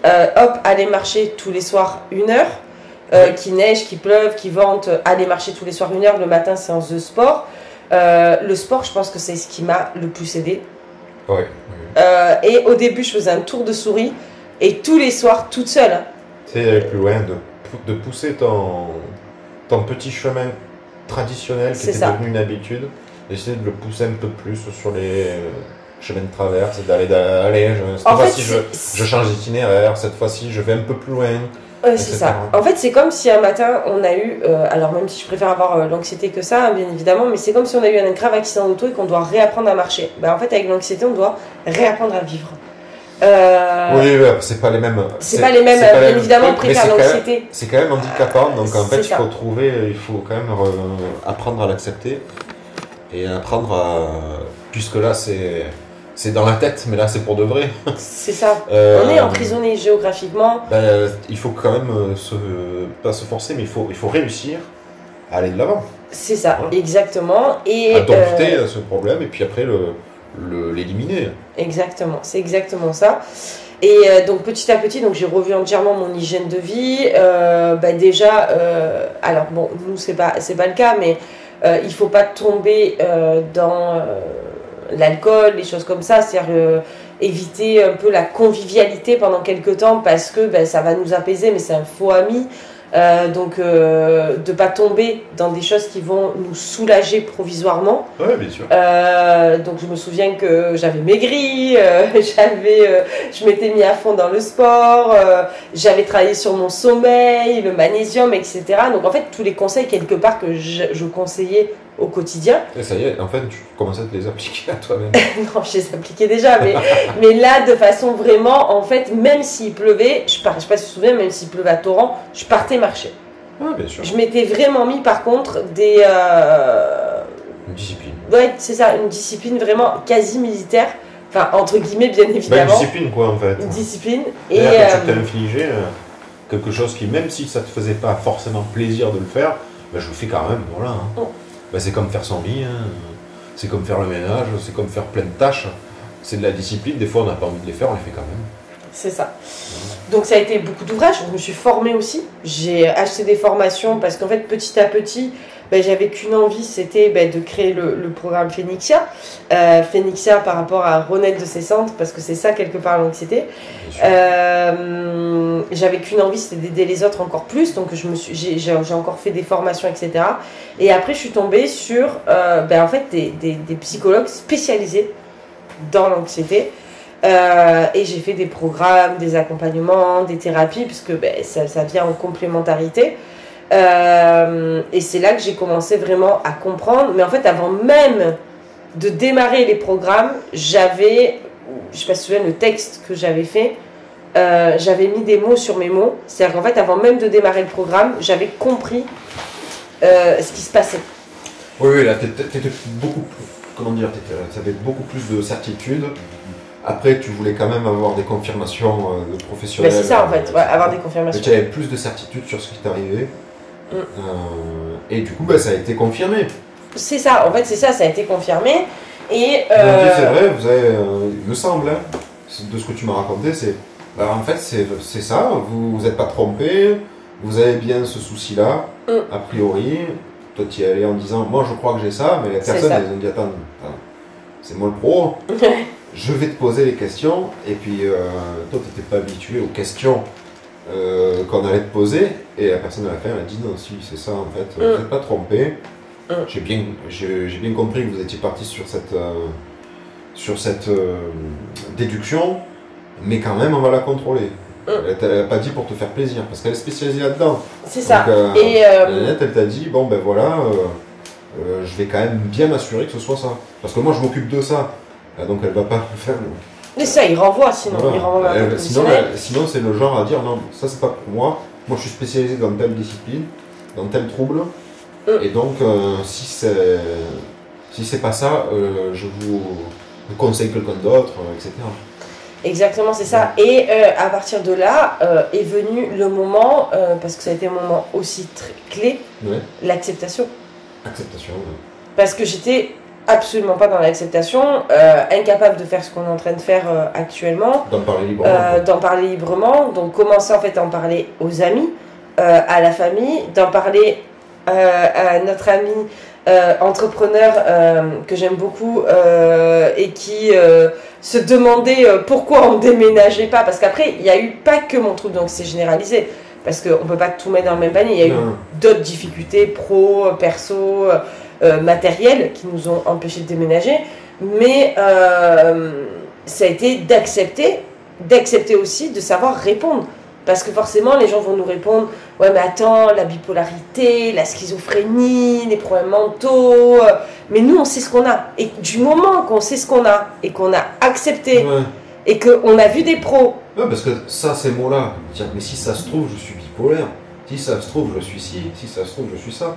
aller marcher tous les soirs 1 heure, qu'il neige, qu'il pleuve, qu'il vente, aller marcher tous les soirs 1 heure, le matin séance de sport. Le sport, je pense que c'est ce qui m'a le plus aidé. Et au début, je faisais un tour de souris et tous les soirs toute seule. C'est aller plus loin, de pousser ton petit chemin traditionnel qui était devenu une habitude, d'essayer de le pousser un peu plus sur les... chemin de traverse, cette fois-ci je change d'itinéraire, cette fois-ci je vais un peu plus loin. C'est ça. En fait, c'est comme si un matin on a eu, alors même si je préfère avoir l'anxiété que ça, bien évidemment, mais c'est comme si on a eu un grave accident d'auto et qu'on doit réapprendre à marcher. En fait, avec l'anxiété, on doit réapprendre à vivre. Oui, c'est pas les mêmes. C'est pas les mêmes, bien évidemment, on préfère l'anxiété. C'est quand même handicapant, donc en fait, il faut quand même apprendre à l'accepter et apprendre à. Puisque là, c'est c'est dans la tête, mais là c'est pour de vrai. C'est ça. On est emprisonné géographiquement. Il faut quand même pas se forcer, mais il faut réussir à aller de l'avant. C'est ça, voilà. Exactement. Et à dompter ce problème et puis après l'éliminer. Exactement, c'est exactement ça. Et donc petit à petit, donc j'ai revu entièrement mon hygiène de vie. Déjà, alors bon, nous c'est pas le cas, mais il faut pas tomber dans l'alcool, les choses comme ça, c'est-à-dire éviter un peu la convivialité pendant quelques temps parce que ça va nous apaiser, mais c'est un faux ami. Donc de pas tomber dans des choses qui vont nous soulager provisoirement. Oui, bien sûr. Donc je me souviens que j'avais maigri, je m'étais mis à fond dans le sport, j'avais travaillé sur mon sommeil, le magnésium, etc. Donc en fait tous les conseils quelque part que je conseillais au quotidien. Et ça y est, en fait, tu commences à te les appliquer à toi-même. Non, je les appliquais déjà, mais là, de façon vraiment, en fait, même s'il pleuvait, je sais pas si tu te souviens, même s'il pleuvait à torrent, je partais marcher. Ah, bien sûr. Je m'étais vraiment mis, par contre, une discipline. Ouais, c'est ça, une discipline vraiment quasi militaire, enfin, entre guillemets, bien évidemment. Une discipline, quoi, en fait. Une discipline. Et quand tu t'es infligé quelque chose qui, même si ça te faisait pas forcément plaisir de le faire, je le fais quand même, voilà. Hein. Oh. C'est comme faire son lit, hein. C'est comme faire le ménage, c'est comme faire plein de tâches. C'est de la discipline, des fois on n'a pas envie de les faire, on les fait quand même. C'est ça. Donc ça a été beaucoup d'ouvrages, je me suis formée aussi. J'ai acheté des formations parce qu'en fait petit à petit, j'avais qu'une envie, c'était de créer le programme Phénixia. Phénixia par rapport à renaître de ses cendres, parce que c'est ça quelque part l'anxiété. J'avais qu'une envie, c'était d'aider les autres encore plus, donc j'ai encore fait des formations, etc. Et après je suis tombée sur en fait des psychologues spécialisés dans l'anxiété. Et j'ai fait des programmes, des accompagnements, des thérapies, puisque ça vient en complémentarité. Et c'est là que j'ai commencé vraiment à comprendre. Mais en fait, avant même de démarrer les programmes, j'avais, je ne sais pas si tu te souviens, le texte que j'avais fait, j'avais mis des mots sur mes mots. C'est-à-dire qu'en fait, avant même de démarrer le programme, j'avais compris ce qui se passait. Oui, là, t'étais beaucoup plus, comment dire, t'avais beaucoup plus de certitude. Après, tu voulais quand même avoir des confirmations de professionnels. C'est ça, en fait, avoir des confirmations. Mais tu avais plus de certitude sur ce qui t'arrivait. Et du coup, ça a été confirmé. C'est ça, en fait, c'est ça, ça a été confirmé. Et c'est vrai, vous avez, il me semble, hein, de ce que tu m'as raconté, c'est en fait, c'est ça, vous n'êtes pas trompé, vous avez bien ce souci-là, a priori. Toi, tu y es allé en disant, moi je crois que j'ai ça, mais les personnes, elles ont dit, attends, c'est moi le pro. Je vais te poser les questions, et puis toi, tu n'étais pas habitué aux questions qu'on allait te poser, et la personne à la fin, elle a dit non, si, c'est ça, en fait, vous n'êtes pas trompé. J'ai bien compris que vous étiez parti sur cette déduction, mais quand même, on va la contrôler. Elle t'a pas dit pour te faire plaisir, parce qu'elle est spécialisée là-dedans. C'est ça. Et elle t'a dit, bon, voilà, je vais quand même bien m'assurer que ce soit ça. Parce que moi, je m'occupe de ça. Donc elle va pas faire. Mais ça, il renvoie sinon. Voilà. Il renvoie sinon c'est le genre à dire non, ça c'est pas pour moi. Moi je suis spécialisé dans telle discipline, dans tel trouble. Et donc si c'est pas ça, je vous conseille quelqu'un d'autre, etc. Exactement, c'est ça. Et à partir de là est venu le moment, parce que ça a été un moment aussi très clé, l'acceptation. Acceptation, oui. Parce que j'étais absolument pas dans l'acceptation, incapable de faire ce qu'on est en train de faire actuellement. D'en parler librement. D'en parler librement, donc commencer en fait à en parler aux amis, à la famille, d'en parler à notre ami entrepreneur que j'aime beaucoup et qui se demandait pourquoi on ne déménageait pas, parce qu'après il n'y a eu pas que mon trouble, donc c'est généralisé. Parce qu'on ne peut pas tout mettre dans le même panier. Il y a eu d'autres difficultés, pro, perso, matérielles, qui nous ont empêchés de déménager. Mais ça a été d'accepter aussi, de savoir répondre. Parce que forcément, les gens vont nous répondre « Ouais, mais attends, la bipolarité, la schizophrénie, les problèmes mentaux... » Mais nous, on sait ce qu'on a. Et du moment qu'on sait ce qu'on a, et qu'on a accepté... Et qu'on a vu des pros. Ouais, parce que ça, ces mots-là, mais si ça se trouve, je suis bipolaire. Si ça se trouve, je suis ci. Si ça se trouve, je suis ça.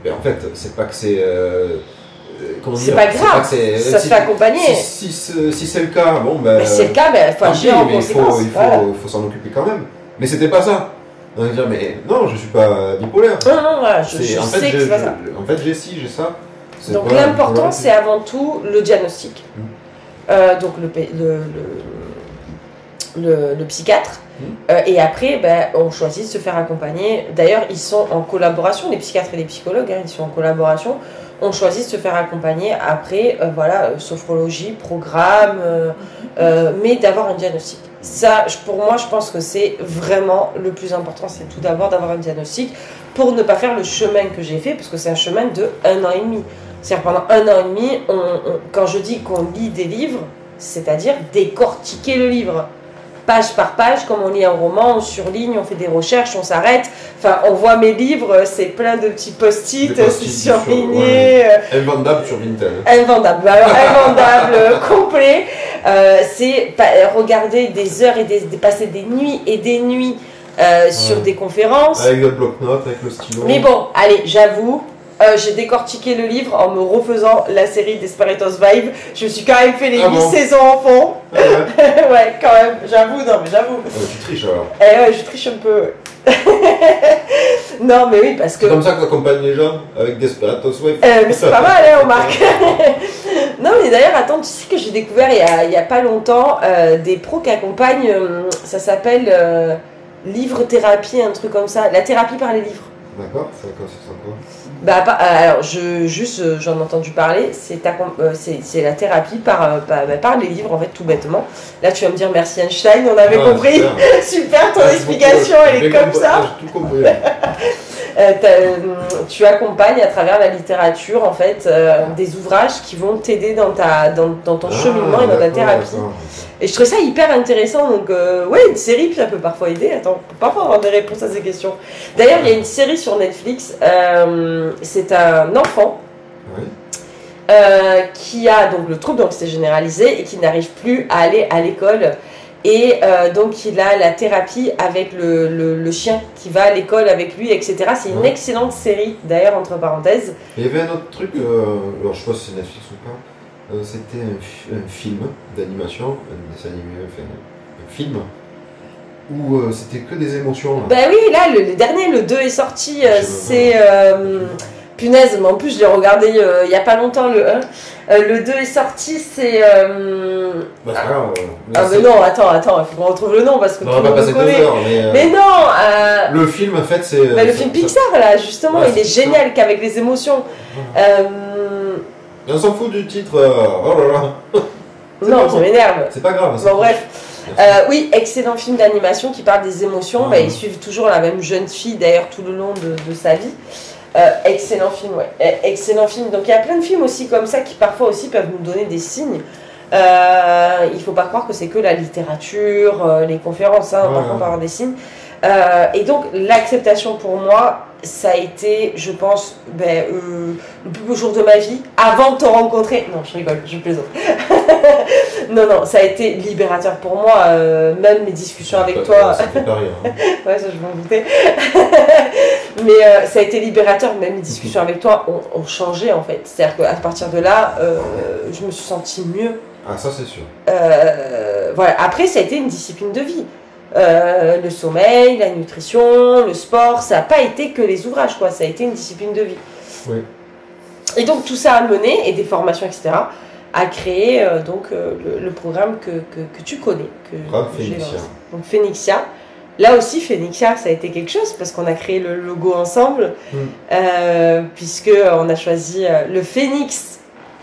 Mais en fait, c'est pas que c'est comment C'est dire, pas grave, ça se fait accompagner. Si c'est le cas, bon ben. Mais c'est le cas, ben, faut agir en conséquence. Il faut s'en occuper quand même. Mais c'était pas ça. On va dire, mais non, je suis pas bipolaire. Non, voilà, je sais que c'est pas ça. En fait, j'ai ci, j'ai ça. Donc l'important, c'est avant tout le diagnostic. Donc le psychiatre. Et après, ben, on choisit de se faire accompagner. D'ailleurs, ils sont en collaboration, les psychiatres et les psychologues, hein, ils sont en collaboration. On choisit de se faire accompagner après, voilà, sophrologie, programme, mais d'avoir un diagnostic. Ça, pour moi, je pense que c'est vraiment le plus important, c'est tout d'abord d'avoir un diagnostic pour ne pas faire le chemin que j'ai fait, parce que c'est un chemin de 1 an et demi. C'est-à-dire pendant 1 an et demi, quand je dis qu'on lit des livres, c'est-à-dire décortiquer le livre. Page par page, comme on lit un roman, on surligne, on fait des recherches, on s'arrête. Enfin, on voit mes livres, c'est plein de petits post-it surlignés. Invendable sur Vinted. Invendable, alors invendable, complet. C'est regarder des heures et passer des nuits et des nuits sur des conférences. Avec le bloc-notes, avec le stylo. Mais bon, allez, j'avoue. J'ai décortiqué le livre en me refaisant la série Desperate Housewives. Je me suis quand même fait les 8 saisons en fond. Ah ouais. Ouais, quand même, j'avoue, non mais j'avoue. Tu triches alors. Ouais, je triche un peu. Non mais oui, parce que... C'est comme ça que tu accompagnes les gens avec Desperate Housewives. Mais c'est pas mal, hein, on marque. Non mais d'ailleurs, attends, tu sais que j'ai découvert il y a pas longtemps des pros qui accompagnent, ça s'appelle livre-thérapie, un truc comme ça. La thérapie par les livres. D'accord, c'est quoi? Alors, j'en ai entendu parler, c'est la thérapie par les livres, en fait, tout bêtement. Là, tu vas me dire merci Einstein, on avait compris. Super, ton explication, elle est comme ça. J'ai tout compris. Tu accompagnes à travers la littérature, en fait, des ouvrages qui vont t'aider dans ton cheminement et dans ta thérapie. D'accord. Et je trouve ça hyper intéressant, donc ouais, une série, puis ça peut parfois aider. Attends, on peut parfois avoir des réponses à ces questions. D'ailleurs, il y a une série sur Netflix, c'est un enfant qui a donc le trouble d'anxiété généralisée et qui n'arrive plus à aller à l'école. Et donc il a la thérapie avec le chien qui va à l'école avec lui, etc. C'est une excellente série, d'ailleurs, entre parenthèses. Il y avait un autre truc, alors je sais pas si c'est Netflix ou pas. C'était un film d'animation, un dessin animé, enfin, un film, où c'était que des émotions. Là. Ben oui, là, le dernier, le 2 est sorti, c'est... punaise, mais en plus je l'ai regardé il n'y a pas longtemps, le 1. Le 2 est sorti, c'est... Bah, c'est grave. Mais non, attends, il faut qu'on retrouve le nom, parce que non, tout le monde le connaît. 2 heures, mais non le film, en fait, c'est... le film Pixar, là, justement, il est génial, qu'avec les émotions. On s'en fout du titre, oh là là. Non, ça m'énerve. C'est pas grave. Bon, bref. Oui, excellent film d'animation qui parle des émotions. Ils suivent toujours la même jeune fille, d'ailleurs, tout le long de sa vie. Excellent film, ouais. Excellent film. Donc il y a plein de films aussi comme ça qui parfois aussi peuvent nous donner des signes. Il faut pas croire que c'est que la littérature, les conférences, parfois on peut avoir des signes. Et donc l'acceptation pour moi, ça a été, je pense, le plus beau jour de ma vie, avant de te rencontrer. Non, je rigole, je plaisante. non, ça a été libérateur pour moi, même mes discussions avec toi. Ça fait pas rire. Hein. Ouais, ça je m'en doutais. Mais ça a été libérateur, même les discussions avec toi ont changé en fait. C'est-à-dire qu'à partir de là, je me suis sentie mieux. Ah, ça c'est sûr. Voilà. Après, ça a été une discipline de vie. Le sommeil, la nutrition, le sport, ça n'a pas été que les ouvrages, quoi. Ça a été une discipline de vie. Oui. Et donc tout ça a mené, et des formations, etc., à créer donc le programme que tu connais. Programme Phénixia. Donc Phénixia. Là aussi, Phénixia, ça a été quelque chose parce qu'on a créé le logo ensemble, puisque on a choisi le phénix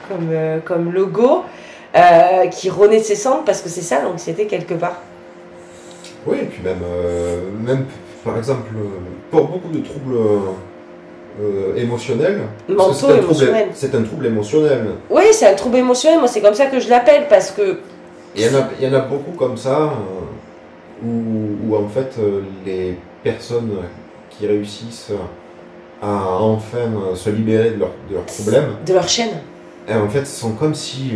comme logo qui renaît de ses cendres, parce que c'est ça l'anxiété quelque part. Oui, et puis même par exemple, pour beaucoup de troubles émotionnels, c'est un trouble émotionnel. Oui, c'est un trouble émotionnel, moi c'est comme ça que je l'appelle, parce que... Il y en a beaucoup comme ça, où en fait les personnes qui réussissent à enfin se libérer de leurs problèmes, de leur chaîne, et en fait sont comme si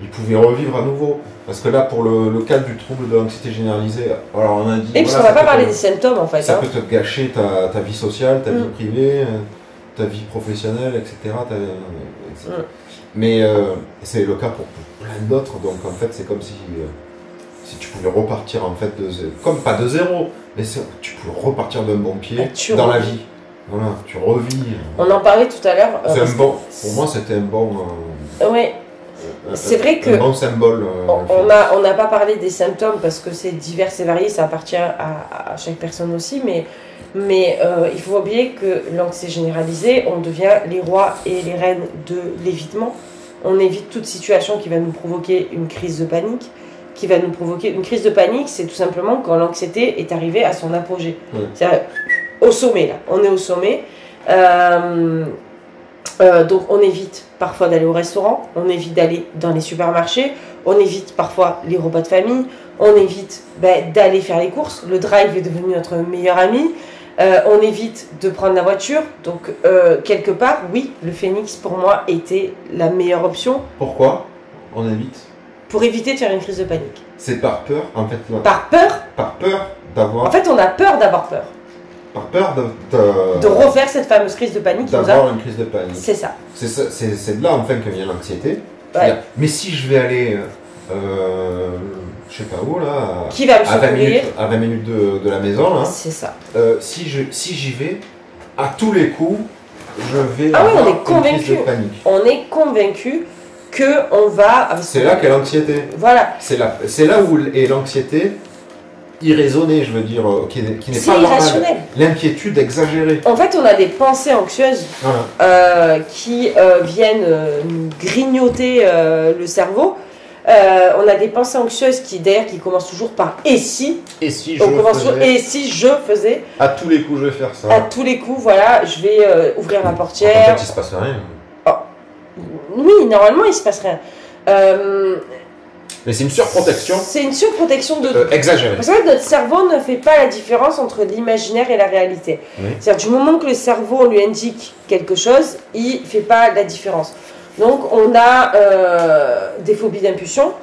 ils pouvaient revivre à nouveau. Parce que là, pour le cadre du trouble de l'anxiété généralisée, alors on a dit... Et parce qu'on va pas parler des symptômes en fait. Ça peut te gâcher ta vie sociale, ta vie privée, ta vie professionnelle, etc. Mais c'est le cas pour plein d'autres, donc en fait c'est comme si tu pouvais repartir en fait comme pas de zéro, mais tu peux repartir d'un bon pied dans la vie. Voilà, tu revis. On en parlait tout à l'heure. Pour moi c'était un bon. Oui. C'est vrai que un bon symbole. On n'a pas parlé des symptômes parce que c'est divers et varié, ça appartient à chaque personne aussi, mais il faut oublier que l'anxiété généralisée, on devient les rois et les reines de l'évitement. On évite toute situation qui va nous provoquer une crise de panique. Une crise de panique, c'est tout simplement quand l'anxiété est arrivée à son apogée. C'est au sommet, là. On est au sommet. Donc on évite parfois d'aller au restaurant, on évite d'aller dans les supermarchés, on évite parfois les repas de famille, on évite d'aller faire les courses. Le drive est devenu notre meilleur ami. On évite de prendre la voiture. Donc quelque part, oui, le Phénix pour moi était la meilleure option. Pourquoi on évite? Pour éviter de faire une crise de panique. C'est par peur en fait. Par peur? Par peur d'avoir. En fait, on a peur d'avoir peur. Par peur de refaire cette fameuse crise de panique. D'avoir une crise de panique. C'est ça. C'est de là enfin que vient l'anxiété. Ouais. Mais si je vais aller, je sais pas où là, qui va me secourir à 20 minutes de la maison, c'est ça. Si j'y vais, à tous les coups, je vais on est convaincu. Une crise de panique. On est convaincu que on va. C'est là qu'est l'anxiété. Voilà. C'est là où est l'anxiété. Irraisonnée, je veux dire, qui n'est pas irrationnel. L'inquiétude exagérée. En fait, on a des pensées anxieuses qui viennent nous grignoter le cerveau. On a des pensées anxieuses qui commencent toujours par et si. Et si je faisais. À tous les coups, je vais faire ça. À tous les coups, voilà, je vais ouvrir la portière. En fait, il se passe rien. Oui, normalement, il se passe rien. Mais c'est une surprotection. C'est une surprotection exagérée. Parce que notre cerveau ne fait pas la différence entre l'imaginaire et la réalité. Oui. C'est-à-dire du moment que le cerveau lui indique quelque chose, il ne fait pas la différence. Donc on a des phobies d'impulsion.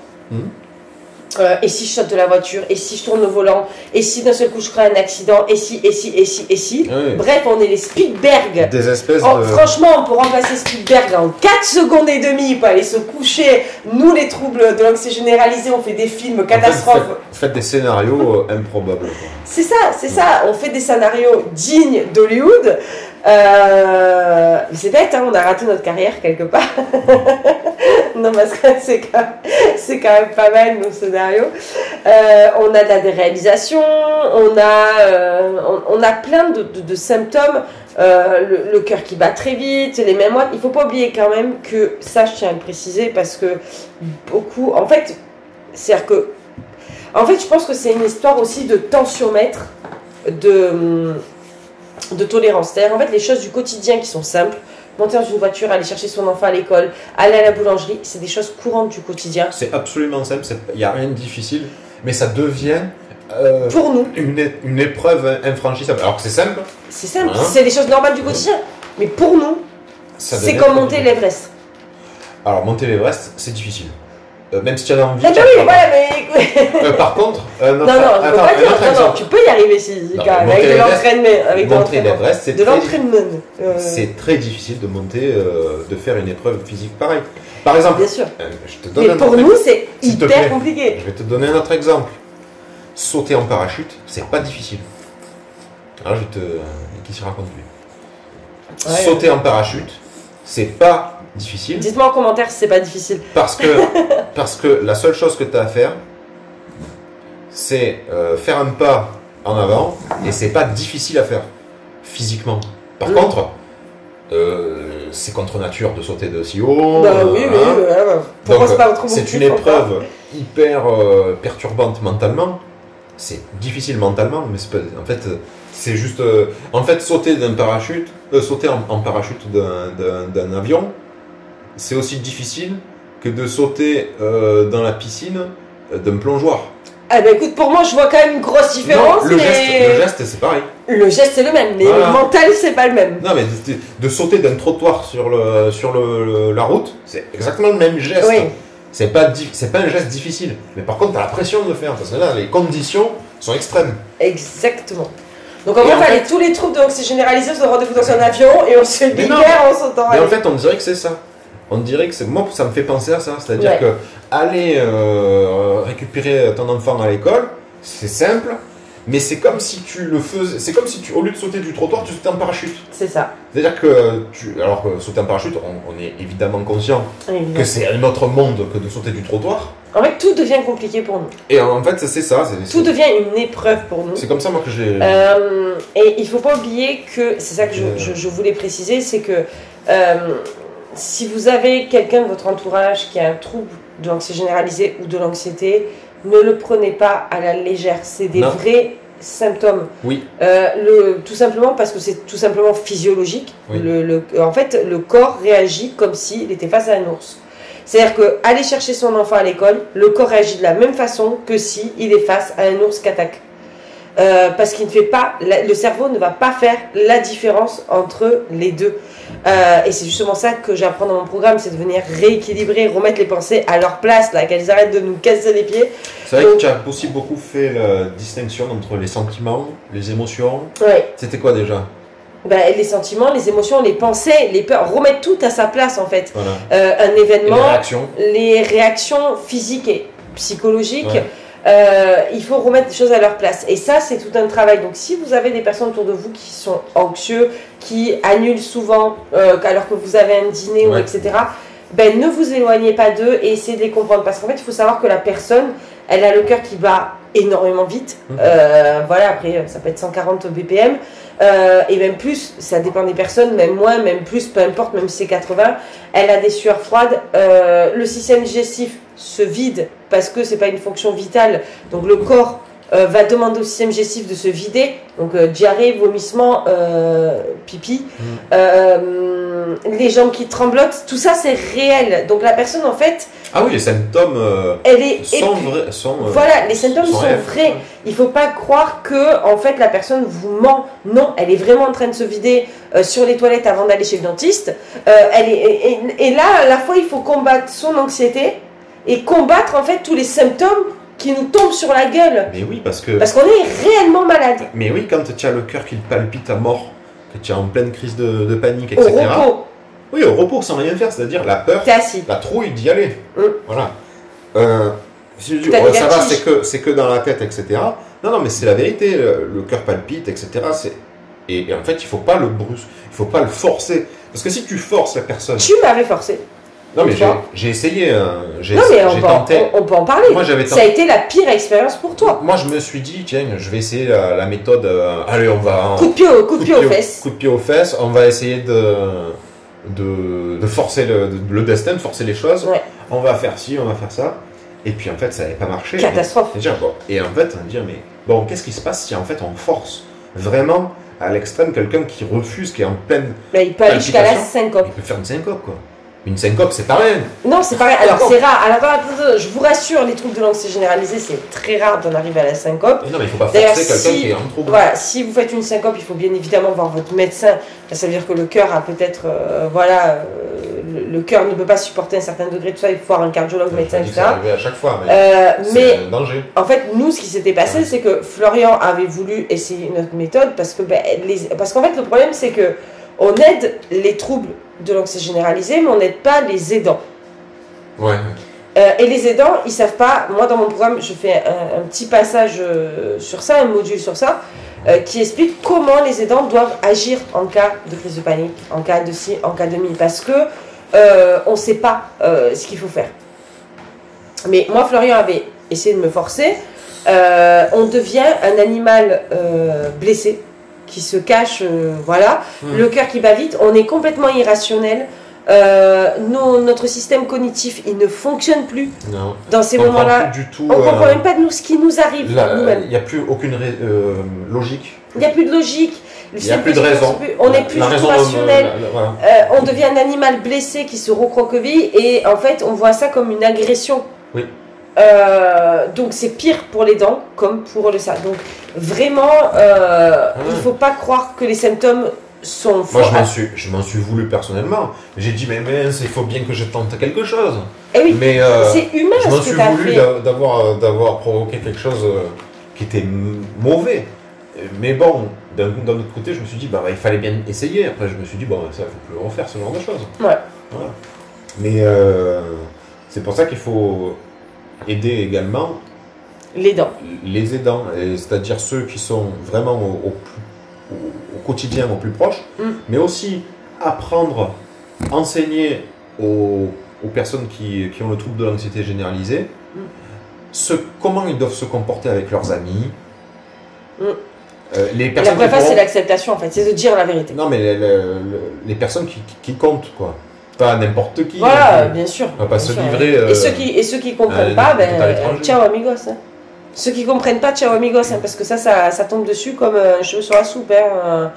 Et si je saute de la voiture, et si je tourne le volant, et si d'un seul coup je crée un accident, et si. Oui. Bref, on est les Spielberg. Des espèces Franchement, on peut remplacer Spielberg en 4 secondes et demie, il peut aller se coucher. Nous, les troubles de l'anxiété généralisée, on fait des films catastrophes. Vous faites des scénarios improbables. C'est ça. On fait des scénarios dignes d'Hollywood. C'est bête, on a raté notre carrière quelque part. Non, parce que c'est quand même pas mal nos scénarios. On a de la déréalisation, on a plein de symptômes. Le cœur qui bat très vite, les mémoires. Il ne faut pas oublier quand même que ça, je tiens à le préciser parce que beaucoup. En fait, je pense que c'est une histoire aussi de tensiomètre, de tolérance. C'est-à-dire, en fait, les choses du quotidien qui sont simples, monter dans une voiture, aller chercher son enfant à l'école, aller à la boulangerie, c'est des choses courantes du quotidien. C'est absolument simple, il n'y a rien de difficile, mais ça devient pour nous une épreuve infranchissable. Alors que c'est simple. C'est simple, c'est des choses normales du quotidien. Mais pour nous, c'est comme monter l'Everest. Alors, monter l'Everest, c'est difficile. Même si tu as envie. Par contre, tu peux y arriver avec de l'entraînement. Monter l'Everest, c'est très difficile de monter, de faire une épreuve physique pareille. Par exemple, bien sûr. Je te donne mais pour nous, c'est hyper compliqué. Je vais te donner un autre exemple. Sauter en parachute, c'est pas difficile. Alors, qui se raconte lui. Sauter en parachute, c'est pas difficile. Dites-moi en commentaire si c'est pas difficile. Parce que la seule chose que tu as à faire, c'est faire un pas en avant, et c'est pas difficile à faire physiquement. Par contre, c'est contre nature de sauter de si haut. Donc, c'est une épreuve hyper perturbante mentalement. C'est difficile mentalement, mais en fait, c'est juste. En fait, sauter d'un parachute, sauter en parachute d'un avion, c'est aussi difficile que de sauter dans la piscine d'un plongeoir. Ah bah écoute, pour moi, je vois quand même une grosse différence. Non, le geste, c'est pareil. Le geste, c'est le même, mais le mental, c'est pas le même. Non, mais de sauter d'un trottoir sur la route, c'est exactement le même geste. Oui. C'est pas un geste difficile. Mais par contre, tu as la pression de le faire, parce que là, les conditions sont extrêmes. Exactement. Donc en fait, tous les troubles de l'anxiété généralisée, on se rendez-vous dans un avion et on se libère en sautant. Mais en fait, on dirait que c'est ça. On dirait que moi, ça me fait penser à ça. C'est-à-dire Ouais. que aller récupérer ton enfant à l'école, c'est simple, mais c'est comme si tu le faisais. C'est comme si au lieu de sauter du trottoir, tu sautais en parachute. C'est ça. C'est-à-dire que alors que sauter en parachute, on est évidemment conscient Évidemment. que c'est un autre monde que de sauter du trottoir. En fait, tout devient compliqué pour nous. Et en fait, c'est ça. Tout devient une épreuve pour nous. C'est comme ça, moi, que j'ai. Et il faut pas oublier que, c'est ça que je voulais préciser, c'est que si vous avez quelqu'un de votre entourage qui a un trouble de l'anxiété généralisée ou de l'anxiété, ne le prenez pas à la légère. C'est des vrais symptômes. Oui. Tout simplement parce que c'est tout simplement physiologique. Oui. En fait, le corps réagit comme s'il était face à un ours. C'est-à-dire qu'aller chercher son enfant à l'école, le corps réagit de la même façon que s'il est face à un ours qui attaque. Parce qu'il ne fait pas, le cerveau ne va pas faire la différence entre les deux. Et c'est justement ça que j'apprends dans mon programme, c'est de venir rééquilibrer, remettre les pensées à leur place, là, qu'elles arrêtent de nous casser les pieds. C'est vrai que tu as aussi beaucoup fait la distinction entre les sentiments, les émotions. Ouais. C'était quoi déjà? Les sentiments, les émotions, les pensées, les peurs, remettre tout à sa place en fait. Voilà. Un événement, les réactions physiques et psychologiques. Ouais. Il faut remettre les choses à leur place. Et ça, c'est tout un travail. Donc, si vous avez des personnes autour de vous qui sont anxieux, qui annulent souvent alors que vous avez un dîner, ou etc., ne vous éloignez pas d'eux et essayez de les comprendre. Parce qu'en fait, il faut savoir que la personne, elle a le cœur qui bat énormément vite. Voilà, après, ça peut être 140 BPM. Et même plus, ça dépend des personnes, même moins, même plus, peu importe, même si c'est 80. Elle a des sueurs froides. Le système digestif se vide parce que c'est pas une fonction vitale. Donc le corps va demander au système digestif de se vider. Donc diarrhée, vomissement, pipi, les jambes qui tremblotent, tout ça c'est réel. Donc la personne en fait... Ah oui, les symptômes voilà, les symptômes sont vrais. Il ne faut pas croire que en fait la personne vous ment. Non, elle est vraiment en train de se vider sur les toilettes avant d'aller chez le dentiste. Et là, à la fois, il faut combattre son anxiété et combattre en fait tous les symptômes qui nous tombent sur la gueule. Mais oui, parce qu'on est réellement malade. Mais oui, quand tu as le cœur qui palpite à mort, que tu es en pleine crise de panique, etc. Au repos. Oui, au repos, sans rien faire, c'est-à-dire la peur, la trouille d'y aller. Voilà. Si je dis, ça va, c'est que dans la tête, etc. Non, mais c'est la vérité, le cœur palpite, etc. Et en fait, il ne faut pas le brusquer, il ne faut pas le forcer. Parce que si tu forces la personne... Tu m'avais forcé. Non, mais j'ai essayé, j'ai tenté. On peut en parler. Moi, ça a été la pire expérience pour toi. Moi, je me suis dit, tiens, je vais essayer la méthode. Allez, on va. Coup de pied aux fesses. Coup de pied aux fesses. On va essayer de forcer le destin, de forcer les choses. Ouais. On va faire ci, on va faire ça. Et puis, en fait, ça n'avait pas marché. Catastrophe. Et en fait, on va dire, mais bon, qu'est-ce qui se passe si en fait on force vraiment à l'extrême quelqu'un qui refuse, qui est en pleine. Il peut aller jusqu'à la syncope. Il peut faire une syncope, quoi. Une syncope, c'est pas rien. Non, c'est pas rien. Alors, c'est rare. Alors, je vous rassure, les troubles de l'anxiété généralisée, c'est très rare d'en arriver à la syncope. Non, mais il ne faut pas forcer quelqu'un qui est en trouble. Voilà, si vous faites une syncope, il faut bien évidemment voir votre médecin. Ça veut dire que le cœur a peut-être... le cœur ne peut pas supporter un certain degré de ça. Il faut voir un cardiologue, médecin, etc. Ça arrive à chaque fois, mais c'est un danger. En fait, nous, ce qui s'était passé, c'est que Florian avait voulu essayer notre méthode parce qu'en fait, le problème, c'est que on aide les troubles de l'anxiété généralisée, mais on n'aide pas les aidants. Ouais. Et les aidants, ils savent pas. Moi, dans mon programme, je fais un petit passage sur ça, un module sur ça, qui explique comment les aidants doivent agir en cas de crise de panique, en cas de ci, en cas de mi, parce que on ne sait pas ce qu'il faut faire. Mais moi, Florian avait essayé de me forcer. On devient un animal blessé, qui se cache, le cœur qui bat vite, on est complètement irrationnel, notre système cognitif, il ne fonctionne plus dans ces moments-là, on ne comprend même pas de nous ce qui nous arrive nous-mêmes. Il n'y a plus aucune logique. Il n'y a plus de logique. Il n'y a plus de raison. On n'est plus du tout rationnel. On devient un animal blessé qui se recroqueville et en fait, on voit ça comme une agression. Oui. Donc c'est pire pour les dents comme pour le ça. Donc vraiment, il ne faut pas croire que les symptômes sont forts. Moi je m'en suis voulu personnellement. J'ai dit mais mince, il faut bien que je tente quelque chose. Et oui, mais c'est humain je m'en ce que suis tu as voulu fait. d'avoir provoqué quelque chose qui était mauvais. Mais bon, d'un autre côté, je me suis dit il fallait bien essayer. Après je me suis dit bon, ça il faut plus refaire ce genre de choses. Ouais. Voilà. Mais c'est pour ça qu'il faut aider également les aidants, c'est-à-dire ceux qui sont vraiment au quotidien, au plus proche, mais aussi apprendre, enseigner aux personnes qui ont le trouble de l'anxiété généralisée comment ils doivent se comporter avec leurs amis. Les personnes la première phase, c'est l'acceptation, en fait, c'est de dire la vérité. Non, mais les personnes qui comptent, quoi. Pas n'importe qui. Voilà, bien sûr. On va pas se livrer. Et ceux qui comprennent pas, ciao amigos. Hein. Ceux qui comprennent pas, ciao amigos, hein, parce que ça tombe dessus comme un cheveu sur la soupe. Hein.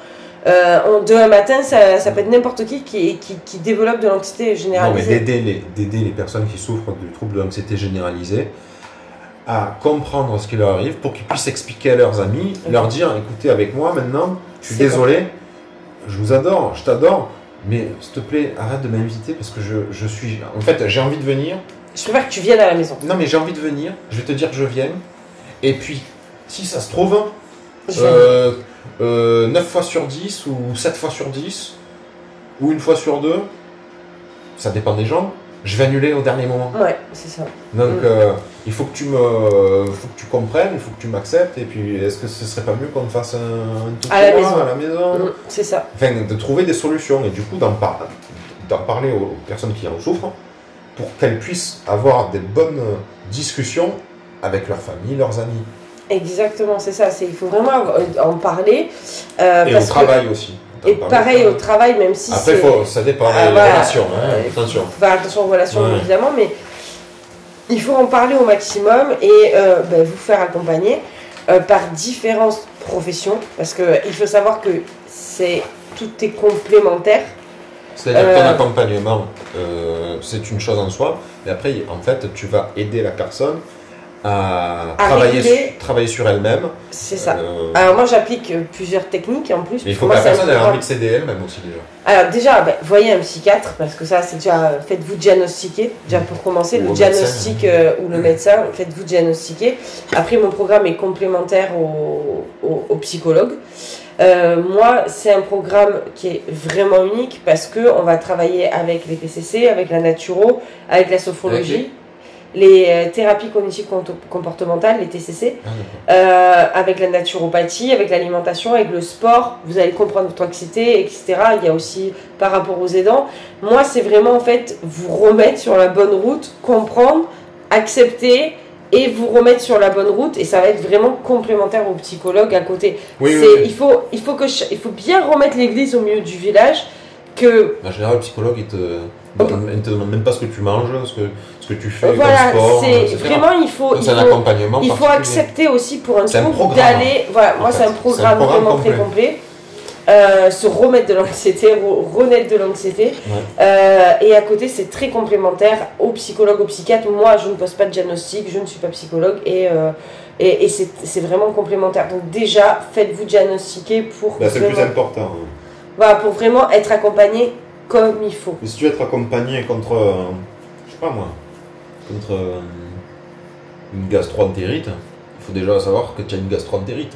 Demain matin, ça peut être n'importe qui développe de l'anxiété généralisée. Non, mais d'aider les personnes qui souffrent du trouble de l'anxiété généralisée à comprendre ce qui leur arrive pour qu'ils puissent expliquer à leurs amis, leur dire, écoutez, avec moi maintenant, je suis désolé, je vous adore, je t'adore, mais s'il te plaît, arrête de m'inviter parce que je suis... En fait, j'ai envie de venir. Je préfère que tu viennes à la maison. Non, mais j'ai envie de venir, je vais te dire que je viens, et puis, si ça se trouve, 9 fois sur 10 ou 7 fois sur 10 ou une fois sur 2, ça dépend des gens, je vais annuler au dernier moment. Ouais, c'est ça. Donc il faut que tu comprennes, il faut que tu m'acceptes, et puis est-ce que ce serait pas mieux qu'on te fasse un tout à la maison c'est ça. Enfin, de trouver des solutions et du coup d'en parler aux personnes qui en souffrent pour qu'elles puissent avoir des bonnes discussions avec leur famille, leurs amis. Exactement, c'est ça. Il faut vraiment en parler. Et au travail aussi. Et pareil au travail, même si après, ça dépend des relations. Attention. Il faut faire attention aux relations, évidemment, mais il faut en parler au maximum et vous faire accompagner par différentes professions. Parce qu'il faut savoir que tout est complémentaire. C'est-à-dire que ton accompagnement, c'est une chose en soi, mais après, en fait, tu vas aider la personne à travailler sur elle-même. C'est ça. Alors moi j'applique plusieurs techniques en plus. Mais il faut que la personne ait envie de s'aider elle-même aussi déjà. Alors déjà, voyez un psychiatre, parce que ça c'est déjà, faites-vous diagnostiquer, déjà pour commencer, le diagnostic ou le médecin, faites-vous diagnostiquer. Après mon programme est complémentaire au psychologue. Moi c'est un programme qui est vraiment unique parce qu'on va travailler avec les TCC, avec la naturo, avec la sophrologie. Les thérapies cognitives comportementales, les TCC, avec la naturopathie, avec l'alimentation, avec le sport, vous allez comprendre votre anxiété, etc. Il y a aussi par rapport aux aidants. Moi, c'est vraiment en fait vous remettre sur la bonne route, comprendre, accepter et vous remettre sur la bonne route. Et ça va être vraiment complémentaire au psychologue à côté. Il faut bien remettre l'église au milieu du village. En général, le psychologue, il te demande même pas ce que tu manges, ce que tu fais, voilà, comme sport, vraiment, c'est un accompagnement. Il faut accepter aussi pour un trouble d'aller. Voilà, moi, c'est un programme vraiment très complet. Se remettre de l'anxiété, renaître de l'anxiété. Et à côté, c'est très complémentaire au psychologue, au psychiatre. Moi, je ne pose pas de diagnostic, je ne suis pas psychologue et c'est vraiment complémentaire. Donc déjà, faites-vous diagnostiquer pour... c'est le plus important. Voilà, pour vraiment être accompagné comme il faut. Mais si tu veux être accompagné contre, je sais pas moi, contre une gastro-entérite, il faut déjà savoir que tu as une gastro-entérite.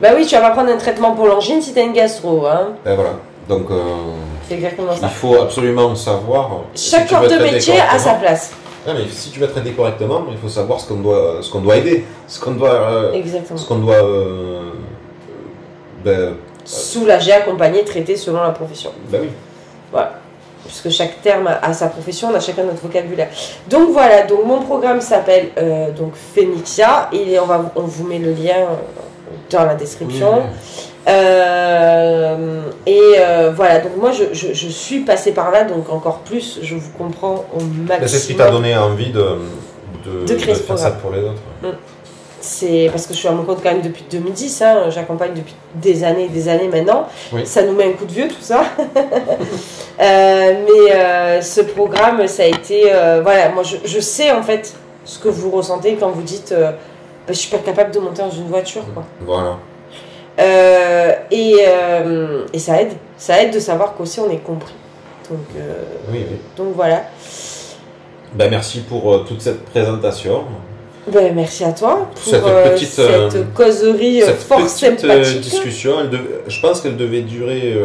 Bah oui, tu vas pas prendre un traitement pour l'angine si tu as une gastro. Hein. Ben voilà, donc c'est exactement ça. Il faut absolument savoir... Chaque corps de métier a sa place. Non, mais si tu veux traiter correctement, il faut savoir ce qu'on doit aider, ce qu'on doit... exactement. Ce qu'on doit... soulager, accompagner, traiter selon la profession. Ben oui. Voilà. Puisque chaque terme a sa profession, on a chacun notre vocabulaire. Donc voilà, donc mon programme s'appelle donc Phénixia et on vous met le lien dans la description. Voilà, donc moi je suis passée par là, donc encore plus, je vous comprends au maximum. C'est ce qui t'a donné envie de créer faire ça pour les autres. C'est parce que je suis à mon compte quand même depuis 2010, hein, j'accompagne depuis des années maintenant. Oui. Ça nous met un coup de vieux tout ça. Mais ce programme, ça a été... voilà, moi je sais en fait ce que vous ressentez quand vous dites je suis pas capable de monter dans une voiture. Quoi. Voilà. Et ça aide de savoir qu'aussi on est compris. Donc, oui. Donc voilà. Ben, merci pour toute cette présentation. Ben, merci à toi pour cette causerie fort sympathique. Discussion, je pense qu'elle devait durer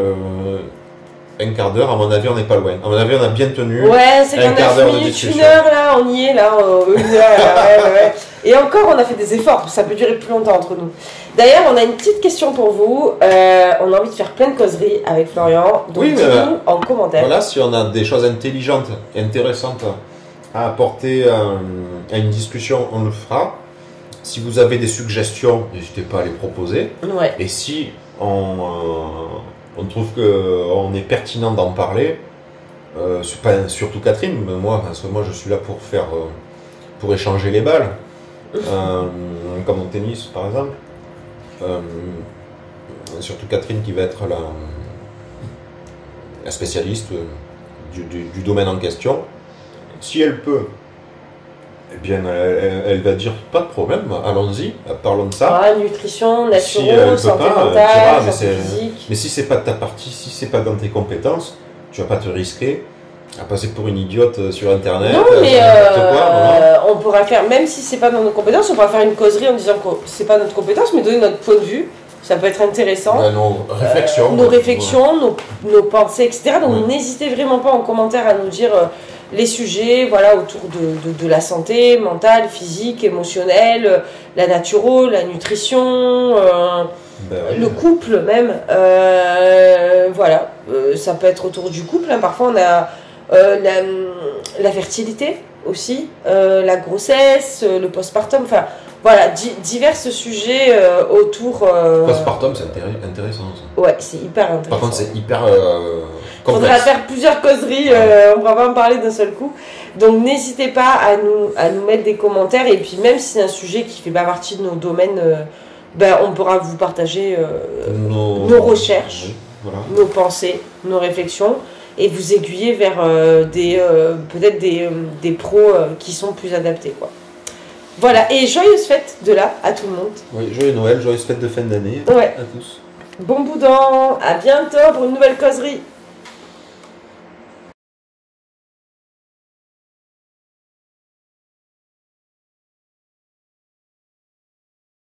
un quart d'heure, à mon avis, on n'est pas loin. À mon avis, on a bien tenu. Ouais, c'est un quart d'heure de 9 minutes, discussion. 1 heure là, on y est là, 1 heure. Là, ouais. Et encore, on a fait des efforts, ça peut durer plus longtemps entre nous. D'ailleurs, on a une petite question pour vous. On a envie de faire plein de causeries avec Florian, donc oui, dites-nous en commentaire. Voilà, si on a des choses intelligentes et intéressantes à apporter à une discussion, on le fera. Si vous avez des suggestions, n'hésitez pas à les proposer. Ouais. Et si on trouve qu'on est pertinent d'en parler, surtout Catherine, mais moi, parce que moi je suis là pour échanger les balles, comme au tennis par exemple. Surtout Catherine qui va être la spécialiste du domaine en question. Si elle peut, eh bien, elle va dire pas de problème, allons-y, parlons de ça. Ah, nutrition, Si naturo, elle santé peut pas, mentale, santé physique. mais si c'est pas de ta partie, si c'est pas dans tes compétences, tu vas pas te risquer à passer pour une idiote sur internet. Non, mais n'importe quoi, on pourra faire, même si c'est pas dans nos compétences, on pourra faire une causerie en disant que c'est pas notre compétence, mais donner notre point de vue. Ça peut être intéressant. Nos réflexions. Nos réflexions, nos pensées, etc. Donc Ouais. n'hésitez vraiment pas en commentaire à nous dire les sujets voilà, autour de la santé mentale, physique, émotionnelle, la naturo, la nutrition, le couple même. Voilà, ça peut être autour du couple. Hein. Parfois on a la fertilité aussi, la grossesse, le postpartum, enfin voilà, divers sujets autour. Postpartum, c'est intéressant. Ça. Ouais, c'est hyper intéressant. Par contre, c'est hyper Il complexe. faudra faire plusieurs causeries, on ne pourra pas en parler d'un seul coup. Donc n'hésitez pas à nous mettre des commentaires. Et puis même si c'est un sujet qui ne fait pas partie de nos domaines, on pourra vous partager nos recherches, oui, voilà. nos pensées, nos réflexions. Et vous aiguiller vers peut-être des pros qui sont plus adaptés, quoi. Voilà, et joyeuses fêtes de là à tout le monde. Oui, joyeux Noël, joyeuses fêtes de fin d'année Ouais. à tous. Bon boudin, à bientôt pour une nouvelle causerie.